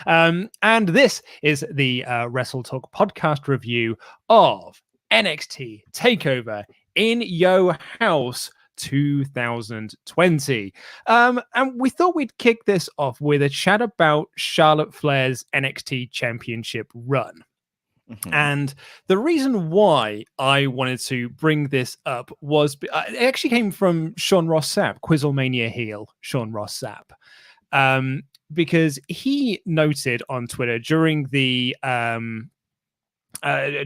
And this is the WrestleTalk podcast review of NXT TakeOver in Yo House 2020. And we thought we'd kick this off with a chat about Charlotte Flair's NXT Championship run. Mm-hmm. And the reason why I wanted to bring this up was it actually came from Sean Ross Sapp, Quizzlemania heel Sean Ross Sapp, because he noted on Twitter during the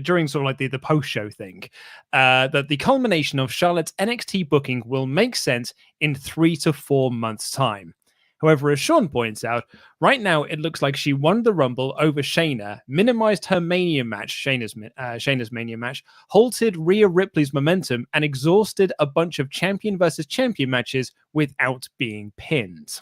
during sort of like the post-show thing, that the culmination of Charlotte's NXT booking will make sense in 3 to 4 months' time. However, as Sean points out, right now it looks like she won the Rumble over Shayna, minimized her Mania match, Shayna's Mania match, halted Rhea Ripley's momentum, and exhausted a bunch of champion versus champion matches without being pinned.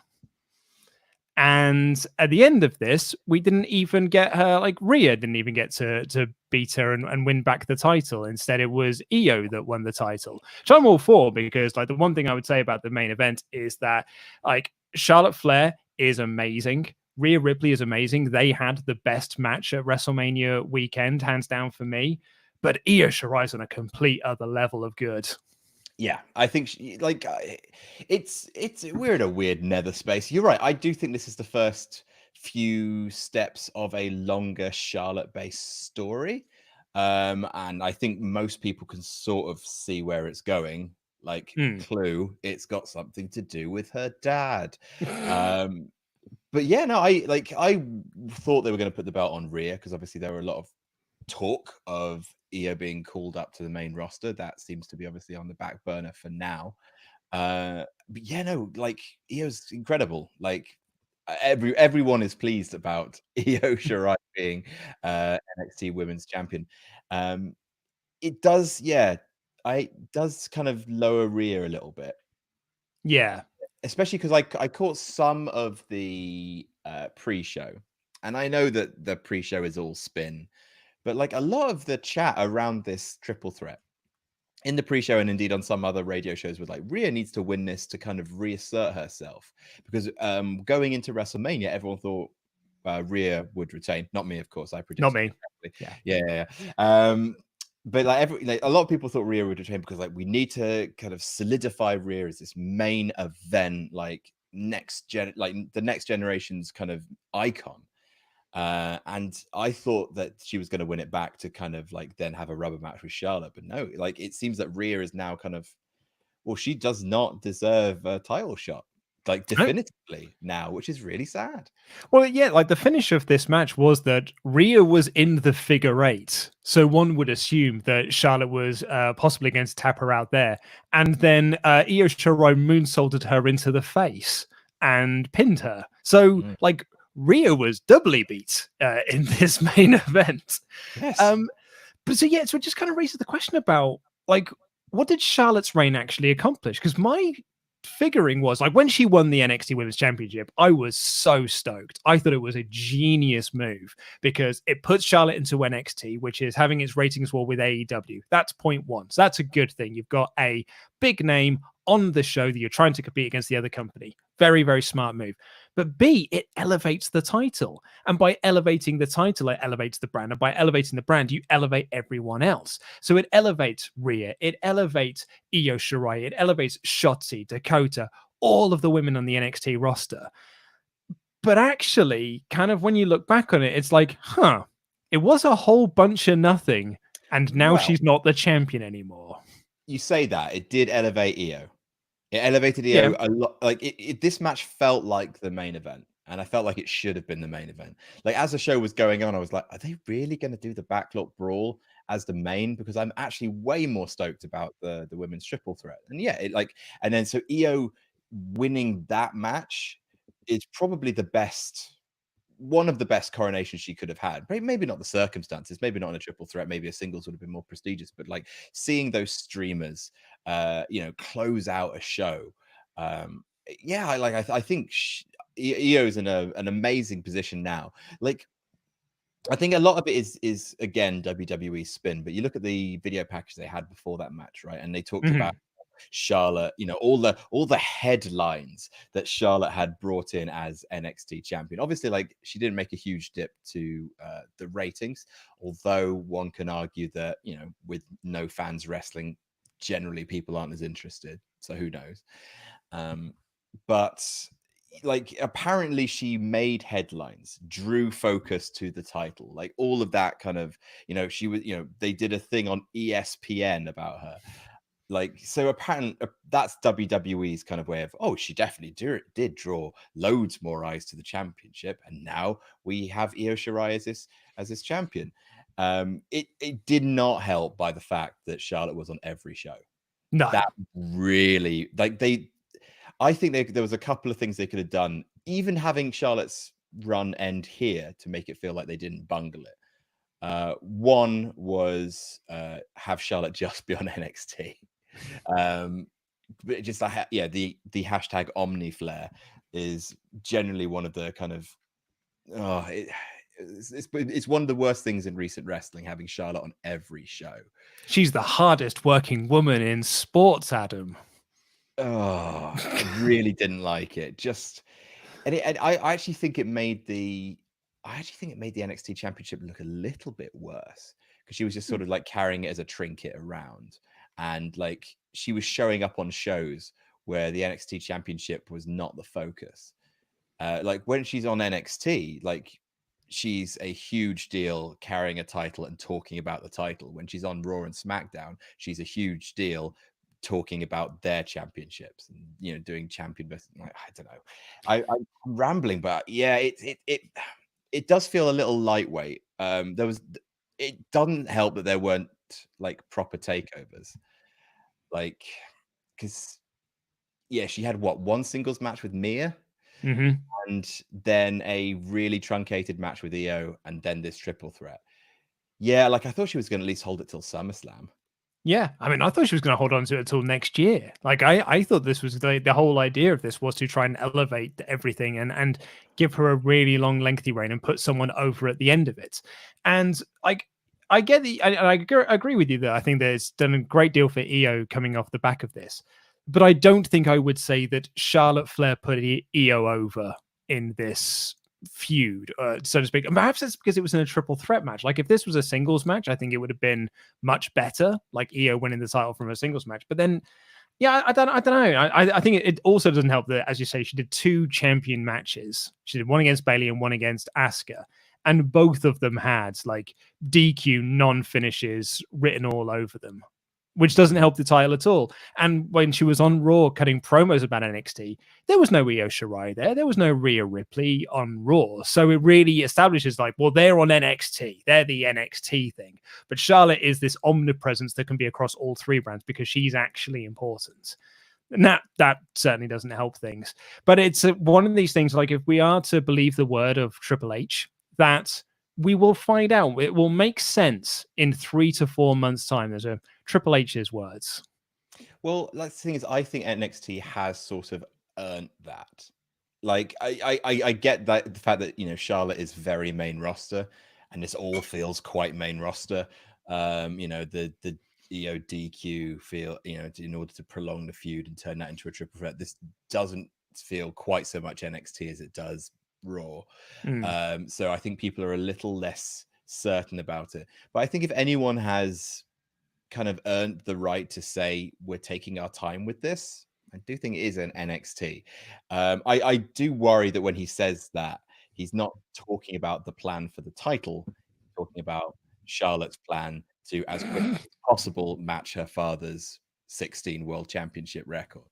And at the end of this, we didn't even get her, like Rhea didn't even get to beat her and win back the title. Instead, it was Io that won the title. Which I'm all for, because like the one thing I would say about the main event is that like Charlotte Flair is amazing. Rhea Ripley is amazing. They had the best match at WrestleMania weekend, hands down for me. But Io Shirai's on a complete other level of good. Yeah, I think it's we're in a weird nether space. You're right. I do think this is the first few steps of a longer Charlotte-based story, and I think most people can sort of see where it's going. Like clue, it's got something to do with her dad. But yeah, no, I thought they were going to put the belt on Rhea because obviously there were a lot of talk of Io being called up to the main roster. That seems to be obviously on the back burner for now. But yeah, no, like Io's incredible. Like everyone is pleased about Io Shirai being NXT Women's Champion. It does, does kind of lower Rhea a little bit. Yeah, especially because I caught some of the pre-show, and I know that the pre-show is all spin. But like a lot of the chat around this triple threat in the pre-show and indeed on some other radio shows was like Rhea needs to win this to kind of reassert herself, because going into WrestleMania, everyone thought Rhea would retain. Not me, of course. I predicted. Not me. Yeah. But like a lot of people thought Rhea would retain because like we need to kind of solidify Rhea as this main event, like the next generation's kind of icon. And I thought that she was going to win it back to kind of like then have a rubber match with Charlotte, but no, like it seems that Rhea is now kind of, well, she does not deserve a title shot, like definitively now, which is really sad. Well, yeah, like the finish of this match was that Rhea was in the figure eight, so one would assume that Charlotte was possibly going to tap her out there, and then Io Shirai moonsaulted her into the face and pinned her. So like Rhea was doubly beat in this main event. Yes. But so yeah, so it just kind of raises the question about like, what did Charlotte's reign actually accomplish? Because my figuring was like when she won the NXT Women's Championship, I was so stoked. I thought it was a genius move because it puts Charlotte into NXT, which is having its ratings war with AEW. That's point one. So that's a good thing. You've got a big name on the show that you're trying to compete against the other company. Very, very smart move. But B, it elevates the title. And by elevating the title, it elevates the brand. And by elevating the brand, you elevate everyone else. So it elevates Rhea. It elevates Io Shirai. It elevates Shotzi, Dakota, all of the women on the NXT roster. But actually, kind of when you look back on it, it's like, it was a whole bunch of nothing. And now she's not the champion anymore. You say that. It did elevate Io. It elevated Io a lot. Like this match felt like the main event, and I felt like it should have been the main event. Like as the show was going on, I was like, "Are they really going to do the Backlot brawl as the main?" Because I'm actually way more stoked about the women's triple threat. And yeah, and then so Io winning that match is probably one of the best coronations she could have had. Maybe not the circumstances, maybe not in a triple threat, maybe a singles would have been more prestigious, but like seeing those streamers close out a show, I think Io is in an amazing position now. Like I think a lot of it is again WWE spin, but you look at the video package they had before that match, right? And they talked about Charlotte, you know, all the headlines that Charlotte had brought in as NXT champion. Obviously, like, she didn't make a huge dip to the ratings, although one can argue that, you know, with no fans wrestling, generally people aren't as interested. So who knows? But like, apparently she made headlines, drew focus to the title, like all of that kind of, you know, she was, you know, they did a thing on ESPN about her. Like, so apparently that's WWE's kind of way of, oh, she definitely did draw loads more eyes to the championship, and now we have Io Shirai as this champion. It did not help by the fact that Charlotte was on every show. No. That really, like, I think there was a couple of things they could have done, even having Charlotte's run end here, to make it feel like they didn't bungle it. One was have Charlotte just be on NXT. But just like, yeah, the hashtag Omni Flair is generally one of the kind of, it's one of the worst things in recent wrestling, having Charlotte on every show. She's the hardest working woman in sports, Adam. Oh, I really didn't like it. Just, and I actually think it made the NXT Championship look a little bit worse, because she was just sort of like carrying it as a trinket around, and like she was showing up on shows where the NXT Championship was not the focus. Like when she's on NXT, like she's a huge deal carrying a title and talking about the title. When she's on Raw and SmackDown, she's a huge deal talking about their championships and, you know, doing champion. Like, I don't know. I'm rambling, but yeah, it does feel a little lightweight. It doesn't help that there weren't like proper takeovers, like, because yeah, she had one singles match with Mia. And then a really truncated match with Io, and then this triple threat. Yeah, like I thought she was going to at least hold it till SummerSlam. Yeah, I mean, I thought she was going to hold on to it until next year. Like, I thought this was the whole idea of this was to try and elevate everything and give her a really long, lengthy reign and put someone over at the end of it. And like, I get I agree with you that I think that it's done a great deal for Io coming off the back of this. But I don't think I would say that Charlotte Flair put Io over in this feud, so to speak. And perhaps it's because it was in a triple threat match. Like if this was a singles match, I think it would have been much better, like Io winning the title from a singles match. But then, yeah, I don't know. I think it also doesn't help that, as you say, she did 2 champion matches. She did one against Bayley and one against Asuka, and both of them had like DQ non-finishes written all over them, which doesn't help the title at all. And when she was on Raw cutting promos about NXT, there was no Io Shirai there. There was no Rhea Ripley on Raw. So it really establishes like, well, they're on NXT. They're the NXT thing. But Charlotte is this omnipresence that can be across all 3 brands because she's actually important. And that certainly doesn't help things. But it's one of these things, like if we are to believe the word of Triple H, that we will find out. It will make sense in 3 to 4 months' time. There's a Triple H's words. Well, like, the thing is, I think NXT has sort of earned that. Like, I get that, the fact that, you know, Charlotte is very main roster, and this all feels quite main roster. You know, the Io DQ feel, you know, in order to prolong the feud and turn that into a triple threat. This doesn't feel quite so much NXT as it does Raw. So I think people are a little less certain about it. But I think if anyone has kind of earned the right to say we're taking our time with this, I do think it is an NXT. I do worry that when he says that, he's not talking about the plan for the title, he's talking about Charlotte's plan to, as quickly as possible, match her father's 16 world championship record.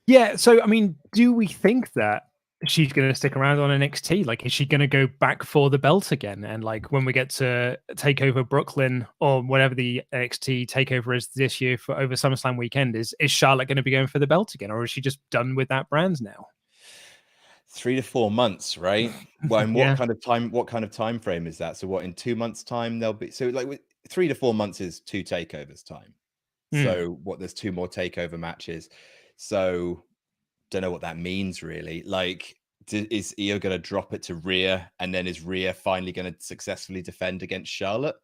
Yeah, so I mean, do we think that she's going to stick around on NXT? Like, is she going to go back for the belt again? And like, when we get to TakeOver Brooklyn or whatever the NXT TakeOver is this year for over SummerSlam weekend, is Charlotte going to be going for the belt again, or is she just done with that brand now? 3 to 4 months, right? Well, and Yeah. what kind of time frame is that? So what, in 2 months' time there'll be, so like 3 to 4 months is 2 takeovers time. So what, there's 2 more takeover matches. So don't know what that means really. Like, is Io going to drop it to Rhea, and then is Rhea finally going to successfully defend against Charlotte?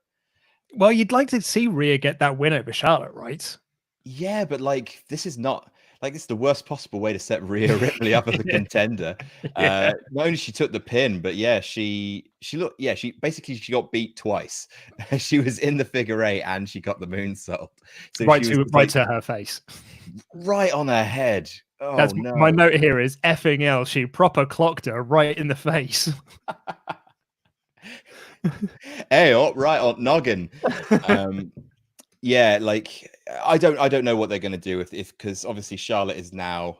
Well, you'd like to see Rhea get that win over Charlotte, right? Yeah, but like this is not like it's the worst possible way to set Rhea Ripley up as a contender. Yeah. Not only she took the pin, but yeah, she looked she basically she got beat twice. She was in the figure eight and she got the moonsault. So Right she was to just, right like to her face. right on her head. Oh That's my no. note here is effing L. She proper clocked her right in the face. Hey, oh, right on noggin. Yeah, like I don't know what they're going to do if because obviously Charlotte is now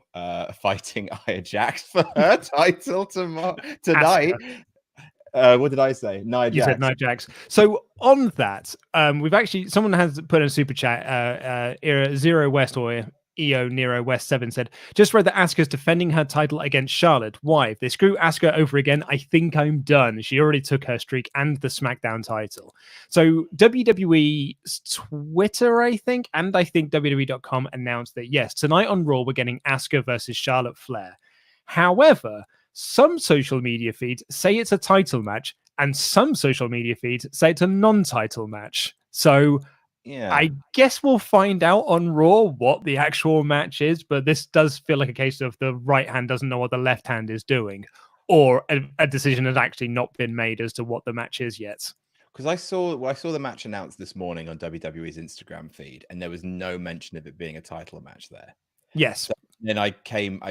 fighting Nia Jax for her title tonight. Asuka. What did I say? Nia You said Jax. Nia Jax. So on that, we've actually someone has put in a super chat. Era Zero West or EO Nero West 7 said, just read that Asuka's defending her title against Charlotte. Why? If they screw Asuka over again, I think I'm done. She already took her streak and the SmackDown title. So WWE's Twitter, I think, and I think WWE.com announced that yes, tonight on Raw we're getting Asuka versus Charlotte Flair. However, some social media feeds say it's a title match, and some social media feeds say it's a non-title match. So Yeah. I guess we'll find out on Raw what the actual match is, but this does feel like a case of the right hand doesn't know what the left hand is doing, or a decision has actually not been made as to what the match is yet. Because I saw the match announced this morning on WWE's Instagram feed, and there was no mention of it being a title match there. Yes. So then I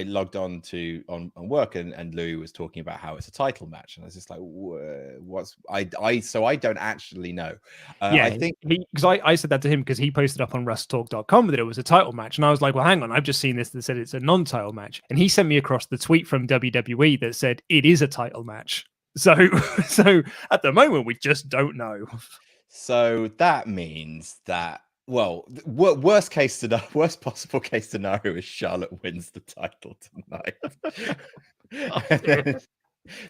logged on to on work, and Louis was talking about how it's a title match, and I was just like, "What's So I don't actually know." Yeah, I think because I said that to him because he posted up on WrestleTalk.com that it was a title match, and I was like, "Well, hang on, I've just seen this that said it's a non-title match," and he sent me across the tweet from WWE that said it is a title match. So at the moment, we just don't know. So that means that, well, worst possible case scenario is Charlotte wins the title tonight. And then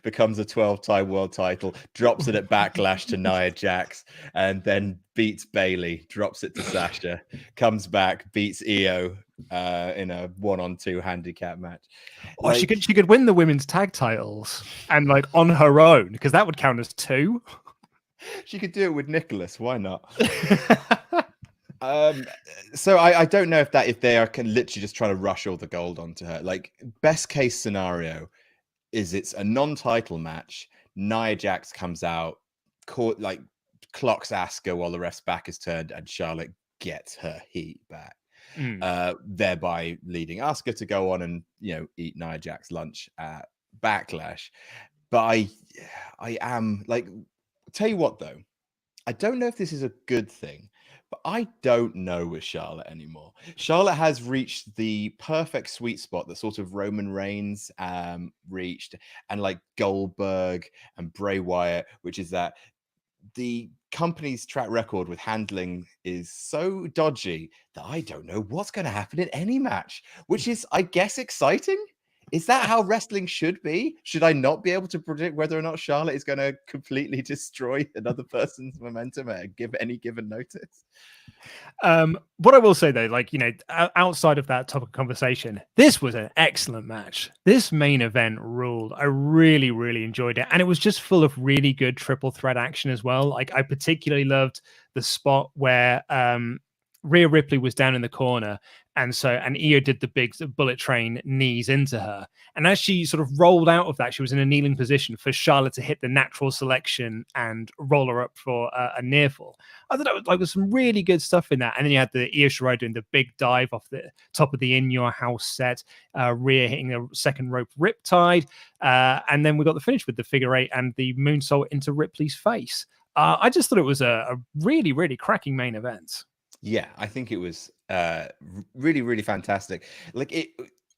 becomes a 12-time world title, drops it at Backlash to Nia Jax, and then beats Bayley, drops it to Sasha, comes back, beats Io in a 1-on-2 handicap match. Or she could win the women's tag titles and like on her own, because that would count as 2. She could do it with Nicholas. Why not? So I don't know if they are literally just trying to rush all the gold onto her. Like, best case scenario is it's a non-title match. Nia Jax comes out, clocks Asuka while the ref's back is turned, and Charlotte gets her heat back, thereby leading Asuka to go on and eat Nia Jax lunch at Backlash. But I am like, tell you what though, I don't know if this is a good thing, but I don't know with Charlotte anymore. Charlotte has reached the perfect sweet spot that sort of Roman Reigns reached, and like Goldberg and Bray Wyatt, which is that the company's track record with handling is so dodgy that I don't know what's going to happen in any match, which is, I guess, exciting. Is that how wrestling should be? Should I not be able to predict whether or not Charlotte is going to completely destroy another person's momentum at any given notice? What I will say though, like, outside of that topic of conversation, this was an excellent match. This main event ruled. I really, really enjoyed it. And it was just full of really good triple threat action as well. Like, I particularly loved the spot where Rhea Ripley was down in the corner, and Io did the big bullet train knees into her. And as she sort of rolled out of that, she was in a kneeling position for Charlotte to hit the natural selection and roll her up for a near fall. I thought that was some really good stuff in that. And then you had the Io Shirai doing the big dive off the top of the In Your House set, Rhea hitting the second rope riptide, and then we got the finish with the figure eight and the moonsault into Ripley's face. I just thought it was a really, really cracking main event. Yeah, I think it was really, really fantastic. Like,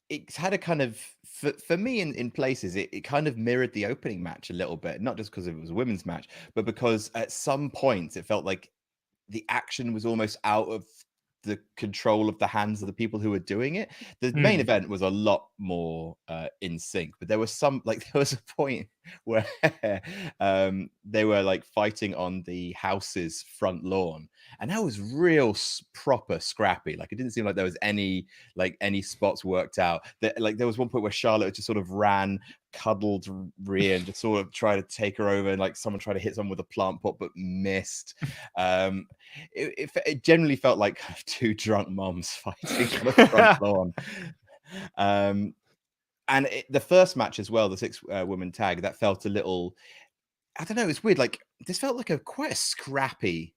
it's had a kind of, for me in places, it kind of mirrored the opening match a little bit, not just because it was a women's match, but because at some points it felt like the action was almost out of the control of the hands of the people who were doing it. The main event was a lot more in sync. But there was there was a point where they were like fighting on the house's front lawn, and that was real proper scrappy. Like it didn't seem like there was any spots worked out. There was one point where Charlotte just sort of ran, cuddled Rhea, and just sort of tried to take her over, and like someone tried to hit someone with a plant pot but missed. It generally felt like two drunk moms fighting on the front lawn. And the first match as well, the 6-woman tag, that felt a little, I don't know, it's weird. Like this felt like quite a scrappy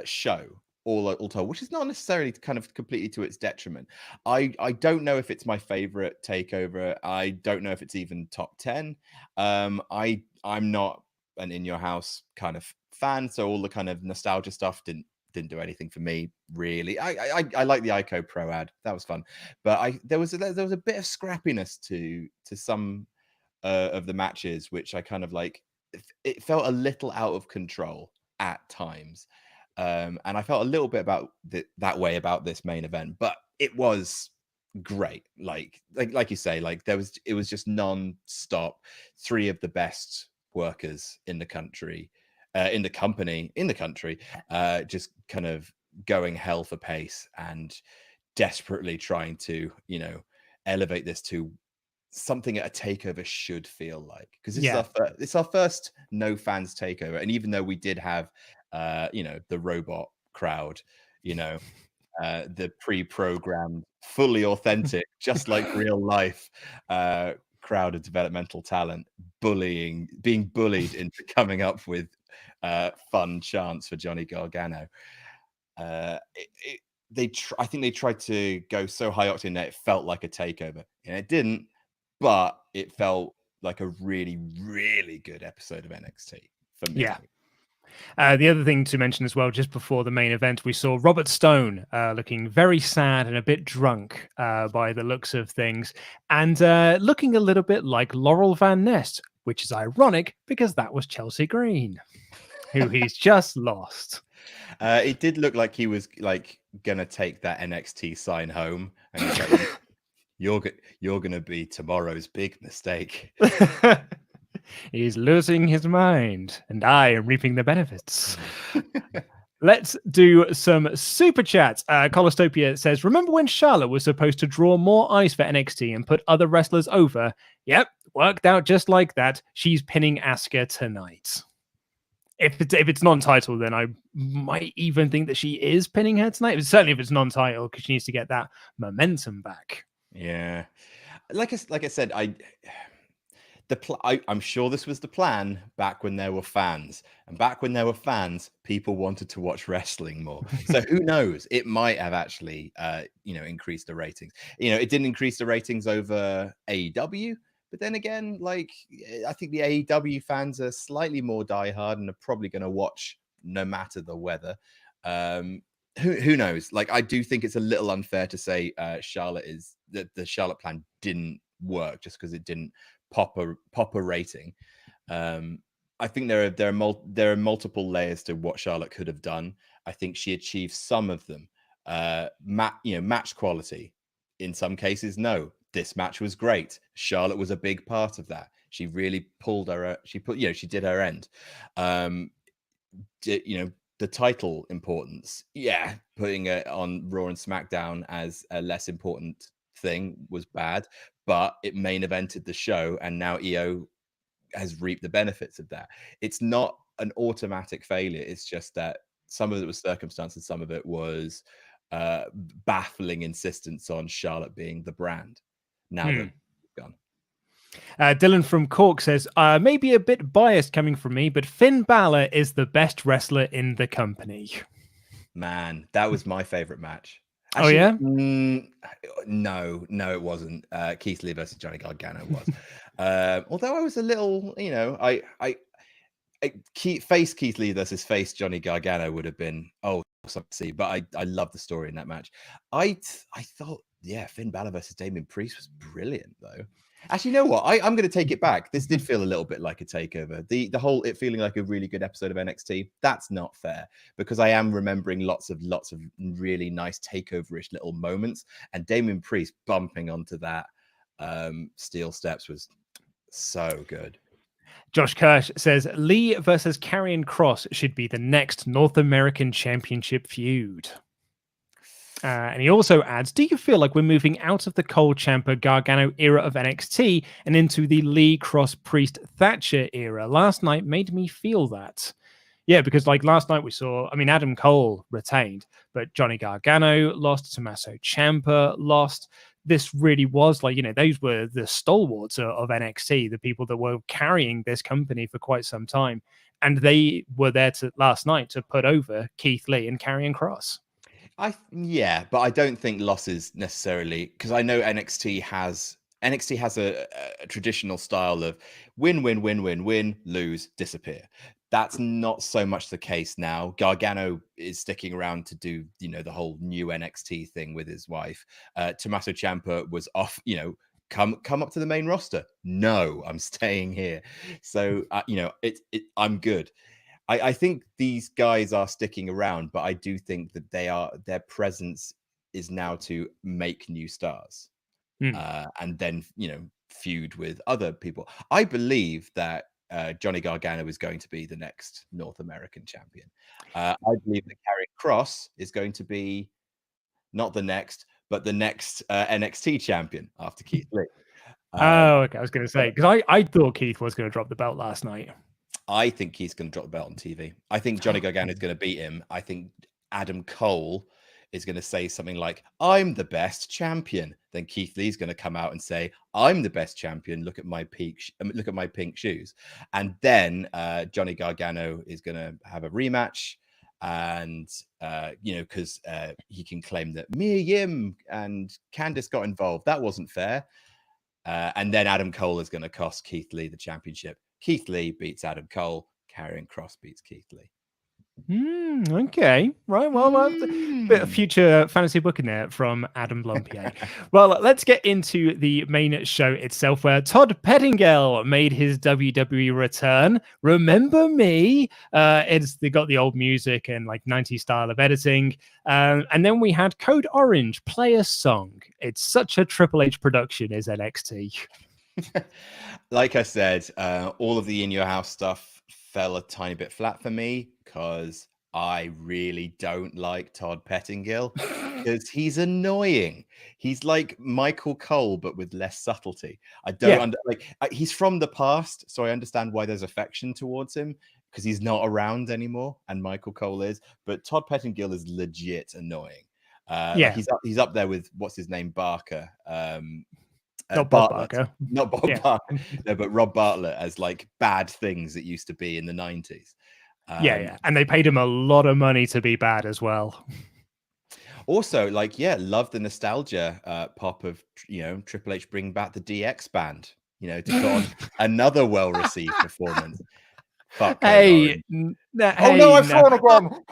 show, all told, which is not necessarily kind of completely to its detriment. I don't know if it's my favorite takeover. I don't know if it's even top 10. I'm not an In Your House kind of fan, so all the kind of nostalgia stuff didn't do anything for me really. I like the Ico Pro ad, that was fun, but there was a bit of scrappiness to some of the matches, which I kind of like. It felt a little out of control at times, and I felt a little bit about that way about this main event, but it was great. Like you say, like it was just non-stop. 3 of the best workers in the country, just kind of going hell for pace and desperately trying to, elevate this to something a takeover should feel like, because it's our first no fans takeover. And even though we did have the robot crowd, the pre-programmed, fully authentic, just like real life crowd of developmental talent being bullied into coming up with fun chants for Johnny Gargano. I think they tried to go so high octane that it felt like a takeover, and it didn't, but it felt like a really, really good episode of NXT for me. Yeah. The other thing to mention as well, just before the main event, we saw Robert Stone looking very sad and a bit drunk by the looks of things, and looking a little bit like Laurel Van Ness, which is ironic because that was Chelsea Green, who he's just lost. It did look like he was like gonna take that NXT sign home, and he's like, you're gonna be tomorrow's big mistake. He's losing his mind, and I am reaping the benefits. Let's do some super chats. Colostopia says, remember when Charlotte was supposed to draw more eyes for NXT and put other wrestlers over? Yep, worked out just like that. She's pinning Asuka tonight. If it's non-title, then I might even think that she is pinning her tonight. Certainly if it's non-title, because she needs to get that momentum back. Yeah. Like I said, I'm sure this was the plan back when there were fans, and back when there were fans, people wanted to watch wrestling more. So who knows? It might have actually, increased the ratings. It didn't increase the ratings over AEW, but then again, like I think the AEW fans are slightly more diehard and are probably going to watch no matter the weather. Who knows? Like I do think it's a little unfair to say Charlotte is that the Charlotte plan didn't work just because it didn't pop a rating. I think there are multiple layers to what Charlotte could have done. I think she achieved some of them. Match quality. In some cases, no. This match was great. Charlotte was a big part of that. She really pulled her. She did her end. The title importance. Yeah, putting it on Raw and SmackDown as a less important thing was bad, but it main evented the show, and now EO has reaped the benefits of that. It's not an automatic failure. It's just that some of it was circumstance and some of it was baffling insistence on Charlotte being the brand. Now that gone. Dylan from Cork says, maybe a bit biased coming from me, but Finn Balor is the best wrestler in the company. Man, that was my favorite match. Actually, yeah? No, it wasn't. Keith Lee versus Johnny Gargano was. Although I was a little, face Keith Lee versus face Johnny Gargano would have been something to see. But I love the story in that match. I thought, Finn Balor versus Damian Priest was brilliant though. Actually, you know what? I'm going to take it back. This did feel a little bit like a takeover. The whole it feeling like a really good episode of NXT. That's not fair, because I am remembering lots of really nice takeover-ish little moments, and Damian Priest bumping onto that steel steps was so good. Josh Kirsch says Lee versus Carrion Cross should be the next North American Championship feud. And he also adds, do you feel like we're moving out of the Cole Ciampa Gargano era of NXT and into the Lee Cross Priest Thatcher era? Last night made me feel that. Yeah, because like last night we saw, I mean, Adam Cole retained, but Johnny Gargano lost, Tommaso Ciampa lost. This really was like, those were the stalwarts of NXT, the people that were carrying this company for quite some time. And they were there last night to put over Keith Lee and Karrion Kross. But I don't think losses necessarily, because I know NXT has a traditional style of win, lose, disappear. That's not so much the case now. Gargano is sticking around to do, the whole new NXT thing with his wife. Tommaso Ciampa was off, come up to the main roster. No, I'm staying here. So, I'm good. I think these guys are sticking around, but I do think that their presence is now to make new stars, and then feud with other people. I believe that Johnny Gargano is going to be the next North American champion. I believe that Karrion Kross is going to be not the next, but the next NXT champion after Keith Lee. Okay. I was going to say, because I thought Keith was going to drop the belt last night. I think he's going to drop the belt on TV. I think Johnny Gargano is going to beat him. I think Adam Cole is going to say something like, I'm the best champion. Then Keith Lee's going to come out and say, I'm the best champion. Look at my pink shoes. And then Johnny Gargano is going to have a rematch. And, because he can claim that Mia Yim and Candice got involved. That wasn't fair. And then Adam Cole is going to cost Keith Lee the championship. Keith Lee beats Adam Cole. Karrion Kross beats Keith Lee. Okay, right. Well, a bit of future fantasy booking there from Adam Blompier. Well, let's get into the main show itself, where Todd Pettingill made his WWE return. Remember me? They got the old music and like 90s style of editing, and then we had Code Orange play a song. It's such a Triple H production, is NXT. Like I said, all of the In Your House stuff fell a tiny bit flat for me because I really don't like Todd Pettingill because he's annoying. He's like Michael Cole, but with less subtlety. I don't he's from the past, so I understand why there's affection towards him because he's not around anymore, and Michael Cole is. But Todd Pettingill is legit annoying. He's up there with what's his name, Barker. Not Bob Barker. Not Bob Barker. No, but Rob Bartlett as like bad things that used to be in the 90s. And they paid him a lot of money to be bad as well. Also, love the nostalgia pop of Triple H bringing back the DX band, to put on another well-received performance. Fuck. I've thrown again.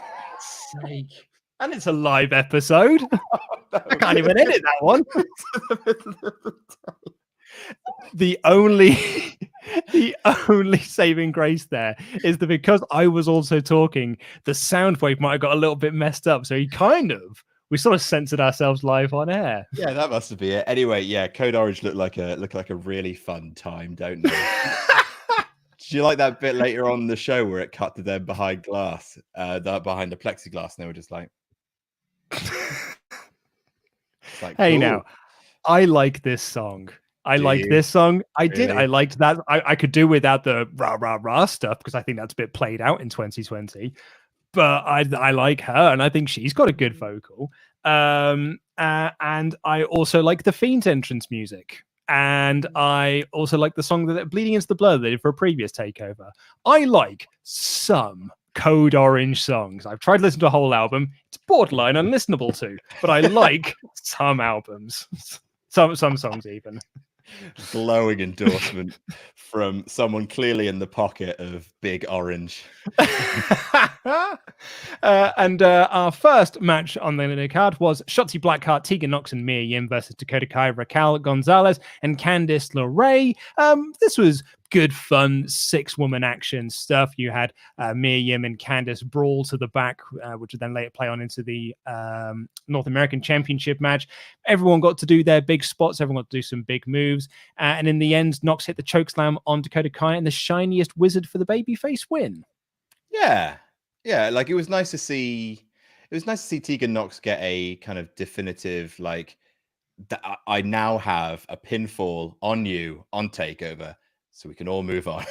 Sake. And it's a live episode. I can't even edit that one. The only saving grace there is that because I was also talking, the sound wave might have got a little bit messed up. So we sort of censored ourselves live on air. Yeah, that must have been it. Anyway, Code Orange looked like a really fun time, don't they? Did you like that bit later on in the show where it cut to them behind glass, behind the plexiglass, and they were just like, hey, cool. Now, I like this song. I liked this song. Did. I liked that. I could do without the rah, rah, rah stuff because I think that's a bit played out in 2020. But I like her, and I think she's got a good vocal. And I also like the Fiend's entrance music. And I also like the song that Bleeding Into the Blood they did for a previous takeover. I like some Code Orange songs. I've tried to listen to a whole album. It's borderline unlistenable to, but I like some albums. Some songs even. Glowing endorsement from someone clearly in the pocket of Big Orange. And our first match on the card was Shotzi Blackheart, Tegan Nox, and Mia Yim versus Dakota Kai, Raquel Gonzalez, and Candice LeRae. This was good fun 6-woman action stuff. You had Mia Yim and Candice brawl to the back, which would then later play on into the North American Championship match. Everyone got to do their big spots. Everyone got to do some big moves. And in the end, Nox hit the chokeslam on Dakota Kai and the shiniest wizard for the babyface win. Yeah. Like it was nice to see. It was nice to see Tegan Nox get a kind of definitive, like, I now have a pinfall on you on TakeOver, so we can all move on.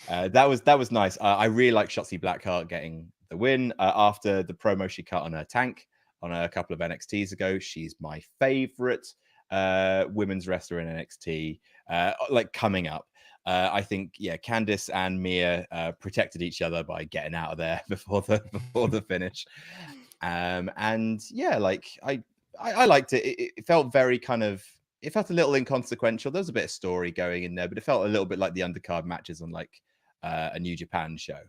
That was nice. I really like Shotzi Blackheart getting the win after the promo she cut on her tank on a couple of NXTs ago. She's my favorite women's wrestler in NXT, like coming up. I think, yeah, Candice and Mia protected each other by getting out of there before the finish. And yeah, like I liked it. It felt very kind of, it felt a little inconsequential. There was a bit of story going in there, but it felt a little bit like the undercard matches on like a New Japan show.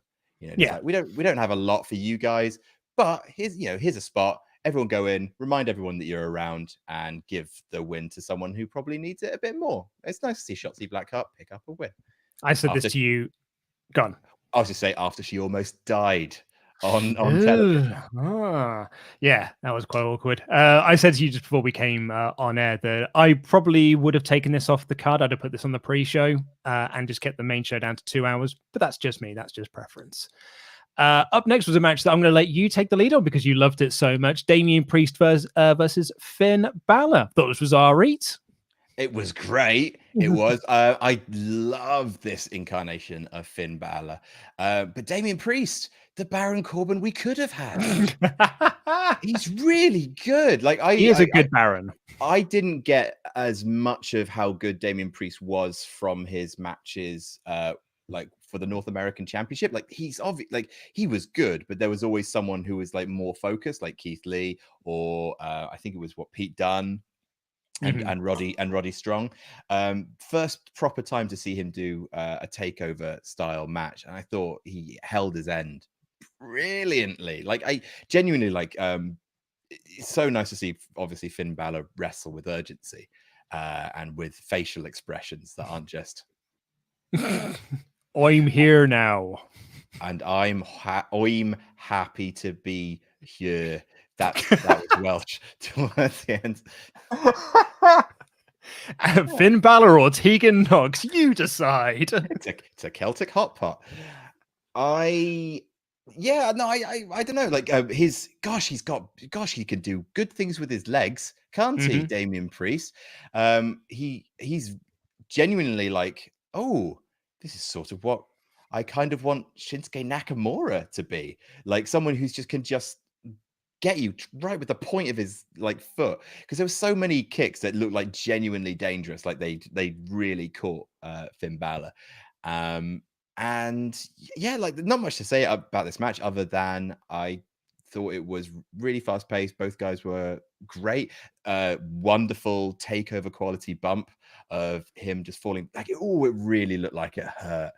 You know, like, we don't have a lot for you guys, but here's a spot. Everyone go in, remind everyone that you're around, and give the win to someone who probably needs it a bit more. It's nice to see Shotzi Blackheart pick up a win. I said this to you. Gone. I was just say after she almost died on television. Yeah, that was quite awkward. I said to you just before we came on air that I probably would have taken this off the card. I'd have put this on the pre-show and just kept the main show down to 2 hours. But that's just me. That's just preference. Up next was a match that I'm going to let you take the lead on because you loved it so much. Damian Priest versus Finn Balor. Thought this was R8. It was great. It was. I love this incarnation of Finn Balor. But Damian Priest, the Baron Corbin we could have had. He's really good. Like he is a good Baron. I didn't get as much of how good Damian Priest was from his matches, like for the North American Championship. Like he's obvious, like he was good, but there was always someone who was like more focused, like Keith Lee, or I think it was Pete Dunne. And Roddy Strong. First proper time to see him do a takeover style match, and I thought he held his end brilliantly. Like I genuinely like. It's so nice to see, obviously, Finn Balor wrestle with urgency and with facial expressions that aren't just. I'm here now, and I'm happy to be here. That was Welsh towards the end. Finn Balor or Tegan Nox, you decide. It's a Celtic hot pot. I don't know. Like he can do good things with his legs, can't he, Damian Priest? He's genuinely like, oh, this is sort of what I kind of want Shinsuke Nakamura to be, like someone who's just can get you right with the point of his like foot, because there were so many kicks that looked like genuinely dangerous, like they really caught Finn Balor. And yeah, like not much to say about this match other than I thought it was really fast paced. Both guys were great. Wonderful takeover quality bump of him just falling like, oh, it really looked like it hurt.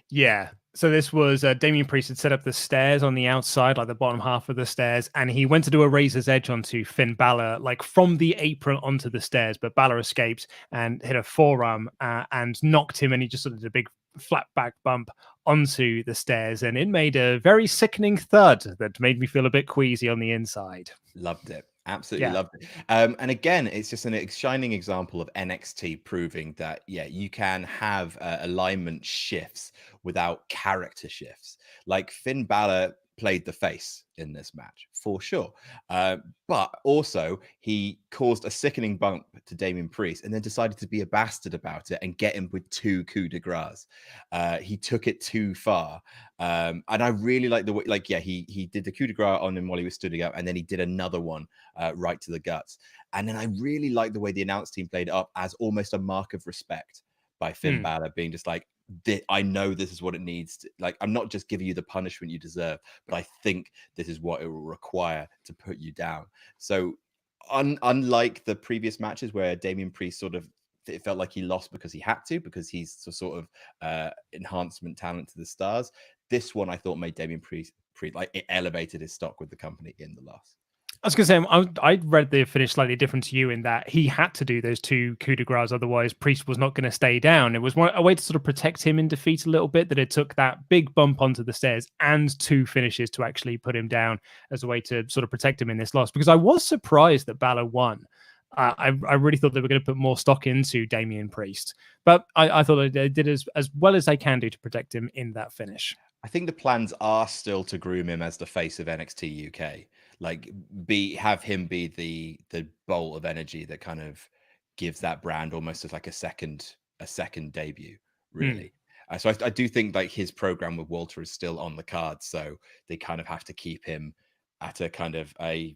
Yeah. So this was Damian Priest had set up the stairs on the outside, like the bottom half of the stairs, and he went to do a razor's edge onto Finn Balor, like from the apron onto the stairs, but Balor escaped and hit a forearm and knocked him, and he just sort of did a big flat back bump onto the stairs, and it made a very sickening thud that made me feel a bit queasy on the inside. Loved it. Absolutely loved it. And again, it's just a shining example of NXT proving that, yeah, you can have alignment shifts without character shifts. Like Finn Balor played the face in this match for sure, but also he caused a sickening bump to Damian Priest and then decided to be a bastard about it and get him with 2 coup de grace. He took it too far, and I really like the way, like, yeah, he did the coup de grace on him while he was standing up, and then he did another one right to the guts. And then I really like the way the announce team played it up as almost a mark of respect by Finn Balor, being just like, I know this is what it needs to, like, I'm not just giving you the punishment you deserve, but I think this is what it will require to put you down. So unlike the previous matches where Damian Priest it felt like he lost because he had to, because he's sort of enhancement talent to the stars, this one I thought made Damian Priest like it elevated his stock with the company in the loss. I was going to say, I read the finish slightly different to you in that he had to do those 2 coup de grace, otherwise Priest was not going to stay down. It was a way to sort of protect him in defeat a little bit, that it took that big bump onto the stairs and 2 finishes to actually put him down as a way to sort of protect him in this loss. Because I was surprised that Balor won. I really thought they were going to put more stock into Damian Priest, but I thought they did as well as they can do to protect him in that finish. I think the plans are still to groom him as the face of NXT UK. Like have him be the bolt of energy that kind of gives that brand almost as like a second debut, really. So I do think like his program with Walter is still on the cards. So they kind of have to keep him at a kind of a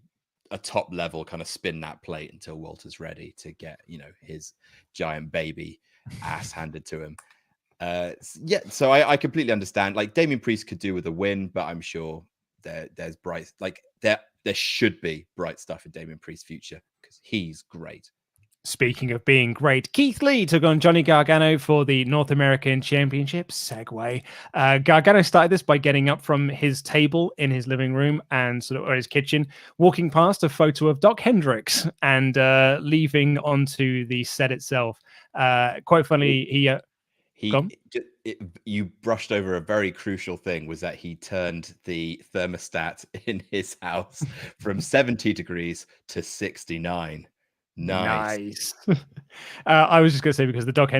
top level, kind of spin that plate until Walter's ready to get, you know, his giant baby ass handed to him. Yeah, so I completely understand. Like Damian Priest could do with a win, but I'm sure there's bright, like there should be bright stuff in Damian Priest's future because he's great. Speaking of being great, Keith Lee took on Johnny Gargano for the North American Championship. Segue. Gargano started this by getting up from his table in his living room or his kitchen, walking past a photo of Doc Hendricks and leaving onto the set itself. Quite funny, you brushed over a very crucial thing, was that he turned the thermostat in his house from 70 degrees to 69. Nice. I was just going to say, because the Doc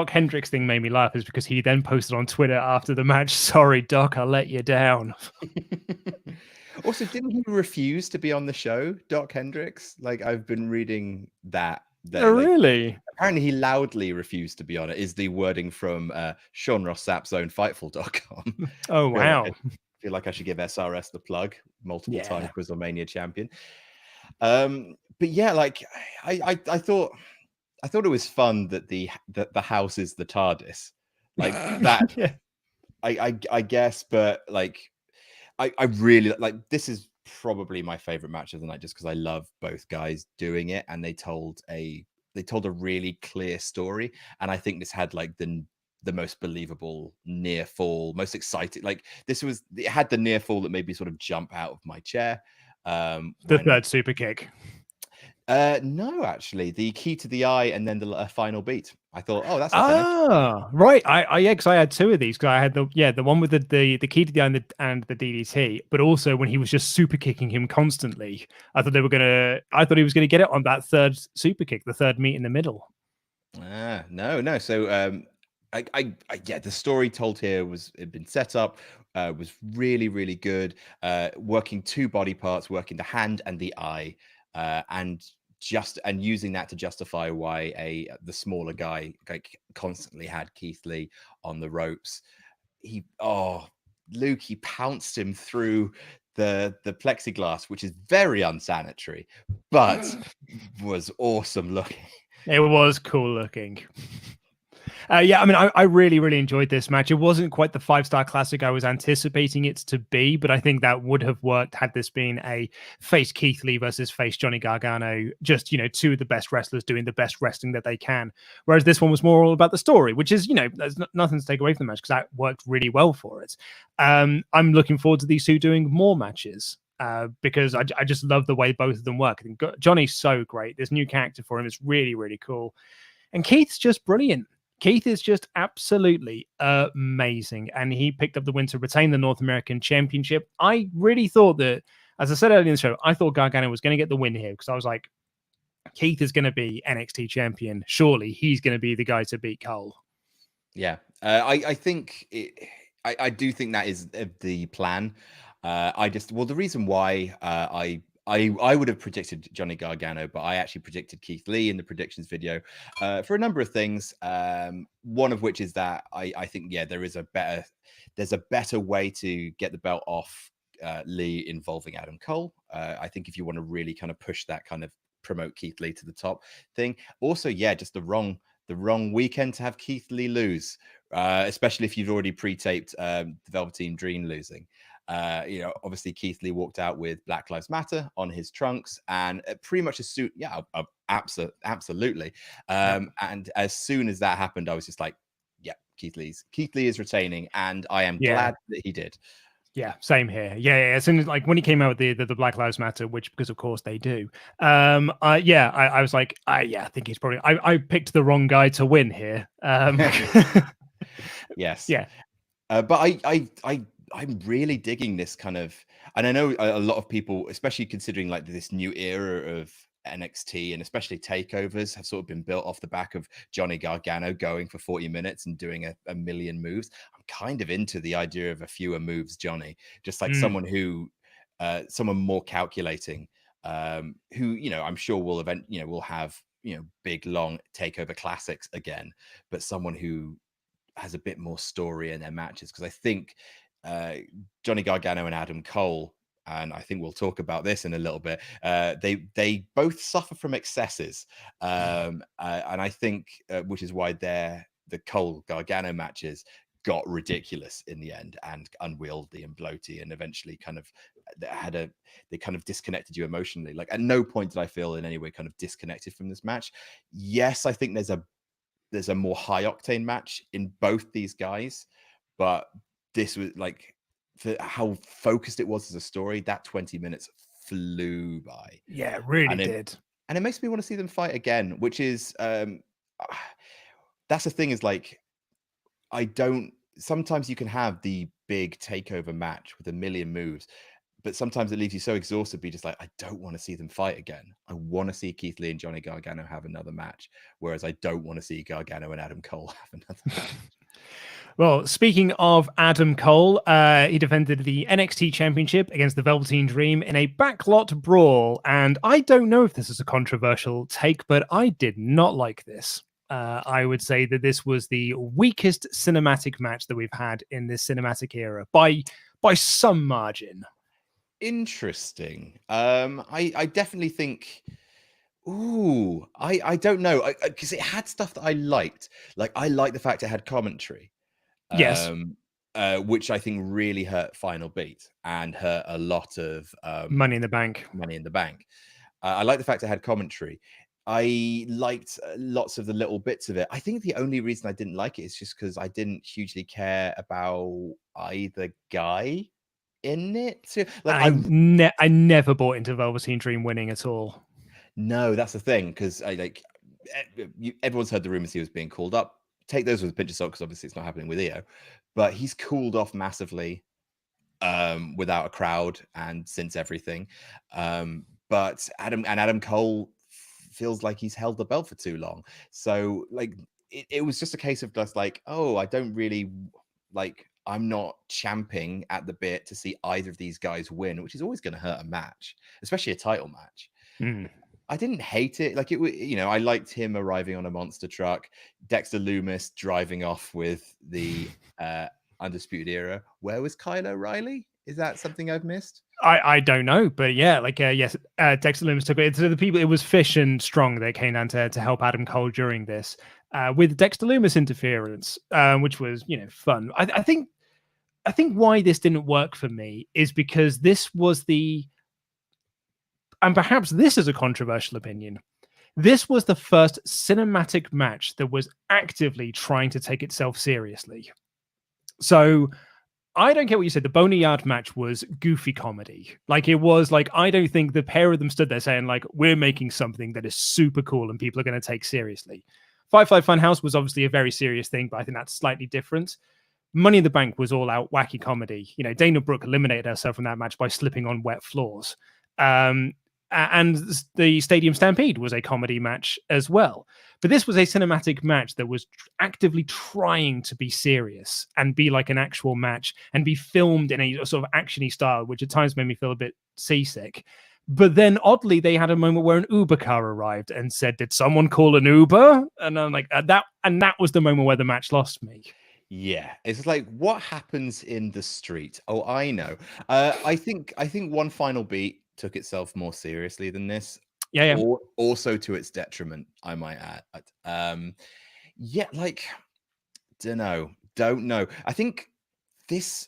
Hendricks thing made me laugh, is because he then posted on Twitter after the match, "Sorry, Doc, I let you down." Also, didn't he refuse to be on the show, Doc Hendricks? Like, I've been reading that. Oh, really? Apparently he loudly refused to be on it, is the wording from Sean Ross Sapp's own Fightful.com. Oh, wow. Feel like I should give SRS the plug, multiple time WrestleMania champion. But yeah, like I thought it was fun that the house is the TARDIS. Like that. Yeah. I guess, but like I really like, this is probably my favorite match of the night, just because I love both guys doing it, and they told a really clear story, and I think this had like the most believable near fall, most exciting. Like it had the near fall that made me sort of jump out of my chair. The third super kick. No, actually, the key to the eye and then the final beat. I thought, oh, that's right. Because I had 2 of these. Because I had the one with the key to the eye and the DDT, but also when he was just super kicking him constantly. I thought he was gonna get it on that third super kick, the third meet in the middle. No. So yeah, the story told here had been set up, was really, really good. Working 2 body parts, working the hand and the eye. And using that to justify why the smaller guy like constantly had Keith Lee on the ropes. Luke, he pounced him through the plexiglass, which is very unsanitary, but was awesome looking. It was cool looking. Yeah, I mean, I really, really enjoyed this match. It wasn't quite the 5-star classic I was anticipating it to be, but I think that would have worked had this been a face Keith Lee versus face Johnny Gargano, just, 2 of the best wrestlers doing the best wrestling that they can. Whereas this one was more all about the story, which is, there's nothing to take away from the match, because that worked really well for it. I'm looking forward to these 2 doing more matches. Because I just love the way both of them work. I think Johnny's so great. This new character for him is really, really cool. And Keith's just brilliant. Keith is just absolutely amazing. And he picked up the win to retain the North American Championship. I really thought that, as I said earlier in the show, I thought Gargano was going to get the win here, because I was like, Keith is going to be NXT champion. Surely he's going to be the guy to beat Cole. Yeah, I think I do think that is the plan. The reason why I would have predicted Johnny Gargano, but I actually predicted Keith Lee in the predictions video for a number of things. One of which is that I think, yeah, there's a better way to get the belt off Lee involving Adam Cole. I think if you want to really kind of push that, kind of promote Keith Lee to the top thing. Also, yeah, just the wrong weekend to have Keith Lee lose, especially if you've already pre-taped the Velveteen Dream losing. Obviously Keith Lee walked out with Black Lives Matter on his trunks, and pretty much as soon, absolutely. And as soon as that happened, I was just like, yeah, Keith Lee is retaining, and I am glad that he did. Yeah, same here. Yeah. As soon as like when he came out with the Black Lives Matter, which because of course they do. I was like, I think he's probably I picked the wrong guy to win here. Yes. Yeah. But I'm really digging this kind of, and I know a lot of people, especially considering like this new era of NXT and especially takeovers, have sort of been built off the back of Johnny Gargano going for 40 minutes and doing a million moves. I'm kind of into the idea of a fewer moves, Johnny, just like someone who, someone more calculating, who, you know, I'm sure will have, you know, big long takeover classics again, but someone who has a bit more story in their matches, because I think Johnny Gargano and Adam Cole, and I think we'll talk about this in a little bit. They both suffer from excesses, and I think which is why the Cole Gargano matches got ridiculous in the end and unwieldy and bloaty, and eventually kind of they kind of disconnected you emotionally. Like at no point did I feel in any way kind of disconnected from this match. Yes, I think there's a more high octane match in both these guys, but this was like, for how focused it was as a story, that 20 minutes flew by. Yeah, it really and it did. and it makes me want to see them fight again, which is that's the thing, is like, I don't sometimes you can have the big takeover match with a million moves, but sometimes it leaves you so exhausted, be just like, I don't want to see them fight again. I want to see Keith Lee and Johnny Gargano have another match, whereas I don't want to see Gargano and Adam Cole have another match. Well, speaking of Adam Cole, he defended the NXT Championship against the Velveteen Dream in a backlot brawl. And I don't know if this is a controversial take, but I did not like this. I would say that this was the weakest cinematic match that we've had in this cinematic era by some margin. Interesting. I definitely think. Ooh, I don't know, because it had stuff that I liked. Like I like the fact it had commentary, Yes, which I think really hurt Final Beat and hurt a lot of Money in the Bank. Money in the Bank. I like the fact it had commentary. I liked lots of the little bits of it. I think the only reason I didn't like it is just because I didn't hugely care about either guy in it. So, like, I never bought into Velveteen Dream winning at all. no, that's the thing, because I like everyone's heard the rumors he was being called up. Take those with a pinch of salt, because obviously it's not happening with Io, but he's cooled off massively without a crowd and since everything. But Adam Cole feels like he's held the belt for too long. So like it was just a case of just like, oh, I don't really like. I'm not champing at the bit to see either of these guys win, which is always going to hurt a match, especially a title match. I didn't hate it. Like it, you know, I liked him arriving on a monster truck, Dexter Loomis driving off with the Undisputed Era. Where was Kyle O'Reilly? Is that something I've missed? I don't know, but yeah, like yes, Dexter Loomis took it to the people. It was Fish and Strong that came down to help Adam Cole during this, with Dexter Loomis interference, which was fun. I think why this didn't work for me is because this was and perhaps this is a controversial opinion. This was the first cinematic match that was actively trying to take itself seriously. So I don't care what you said. The Boneyard match was goofy comedy. Like it was like, I don't think the pair of them stood there saying like, we're making something that is super cool and people are going to take seriously. Firefly Funhouse was obviously a very serious thing, but I think that's slightly different. Money in the Bank was all out wacky comedy. Dana Brooke eliminated herself from that match by slipping on wet floors. And the Stadium Stampede was a comedy match as well. But this was a cinematic match that was actively trying to be serious and be like an actual match and be filmed in a sort of actiony style, which at times made me feel a bit seasick. But then oddly, they had a moment where an Uber car arrived and said, "Did someone call an Uber?" And I'm like, that was the moment where the match lost me. Yeah, it's like, what happens in the street? Oh, I know. I think One Final Beat took itself more seriously than this, Yeah. or also to its detriment, I might add. Yeah, like, don't know. I think this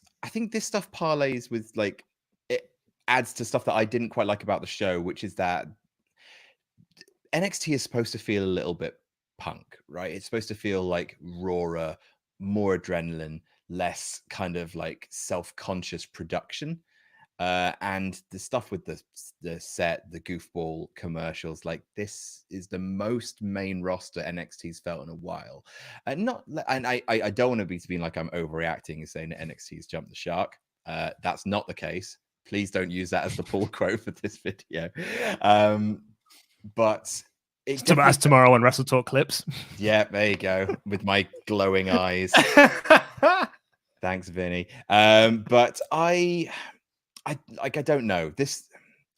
stuff parlays with, like, it adds to stuff that I didn't quite like about the show, which is that NXT is supposed to feel a little bit punk, right? It's supposed to feel like rawer, more adrenaline, less kind of like self-conscious production. And the stuff with the set, the goofball commercials, like this is the most main roster NXT's felt in a while. And I don't want to be being like I'm overreacting and saying that NXT's jumped the shark. That's not the case. Please don't use that as the pull quote for this video. But that's tomorrow on WrestleTalk clips. Yeah, there you go, with my glowing eyes. Thanks, Vinny. But I don't know.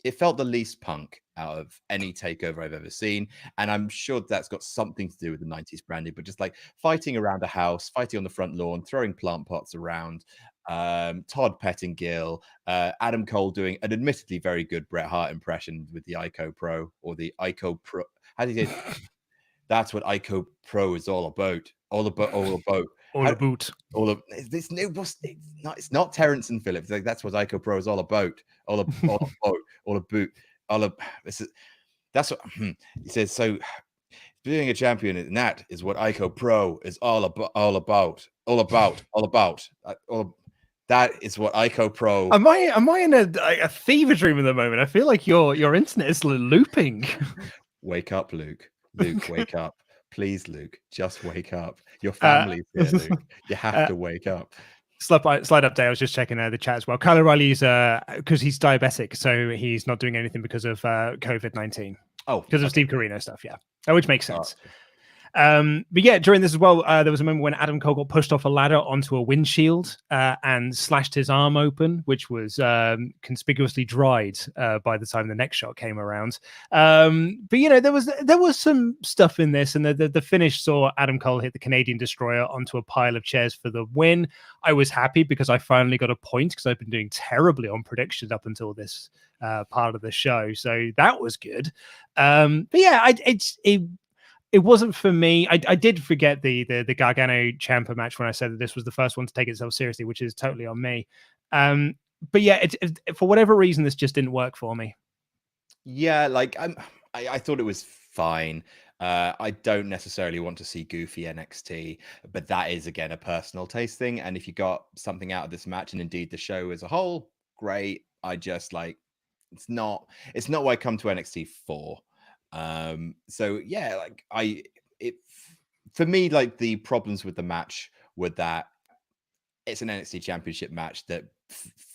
It felt the least punk out of any takeover I've ever seen. And I'm sure that's got something to do with the 90s branding, but just like fighting around a house, fighting on the front lawn, throwing plant pots around, Todd Pettingill, Adam Cole doing an admittedly very good Bret Hart impression with the ICO Pro or the ICO Pro. How do you say it? That's what ICO Pro is all about. All about. This new it's not Terrence and Phillips. Like, that's what ICO Pro is all about. That's what he says. So being a champion, and that is what ICO Pro is all about. That is what ICO Pro. Am I in a fever dream at the moment? I feel like your internet is looping. Wake up, Luke. Luke, wake up. Please, Luke, just wake up. Your family's here, Luke. You have to wake up. Slide update. I was just checking the chat as well. Kyle O'Reilly's because he's diabetic, so he's not doing anything because of COVID-19. Oh, because of Steve Corino stuff. Yeah, which makes sense. But yeah, during this as well, there was a moment when Adam Cole got pushed off a ladder onto a windshield and slashed his arm open, which was conspicuously dried by the time the next shot came around. But you know, there was some stuff in this, and the finish saw Adam Cole hit the Canadian Destroyer onto a pile of chairs for the win. I was happy because I finally got a point because I've been doing terribly on predictions up until this part of the show, so that was good. But yeah, it wasn't for me. I did forget the Gargano Ciampa match when I said that this was the first one to take itself seriously, which is totally on me. But yeah, it for whatever reason, this just didn't work for me. Yeah, like I thought it was fine. I don't necessarily want to see goofy NXT, but that is again a personal taste thing. And if you got something out of this match, and indeed the show as a whole, great. I just like it's not what I come to NXT for. So yeah, like for me, like the problems with the match were that it's an NXT championship match that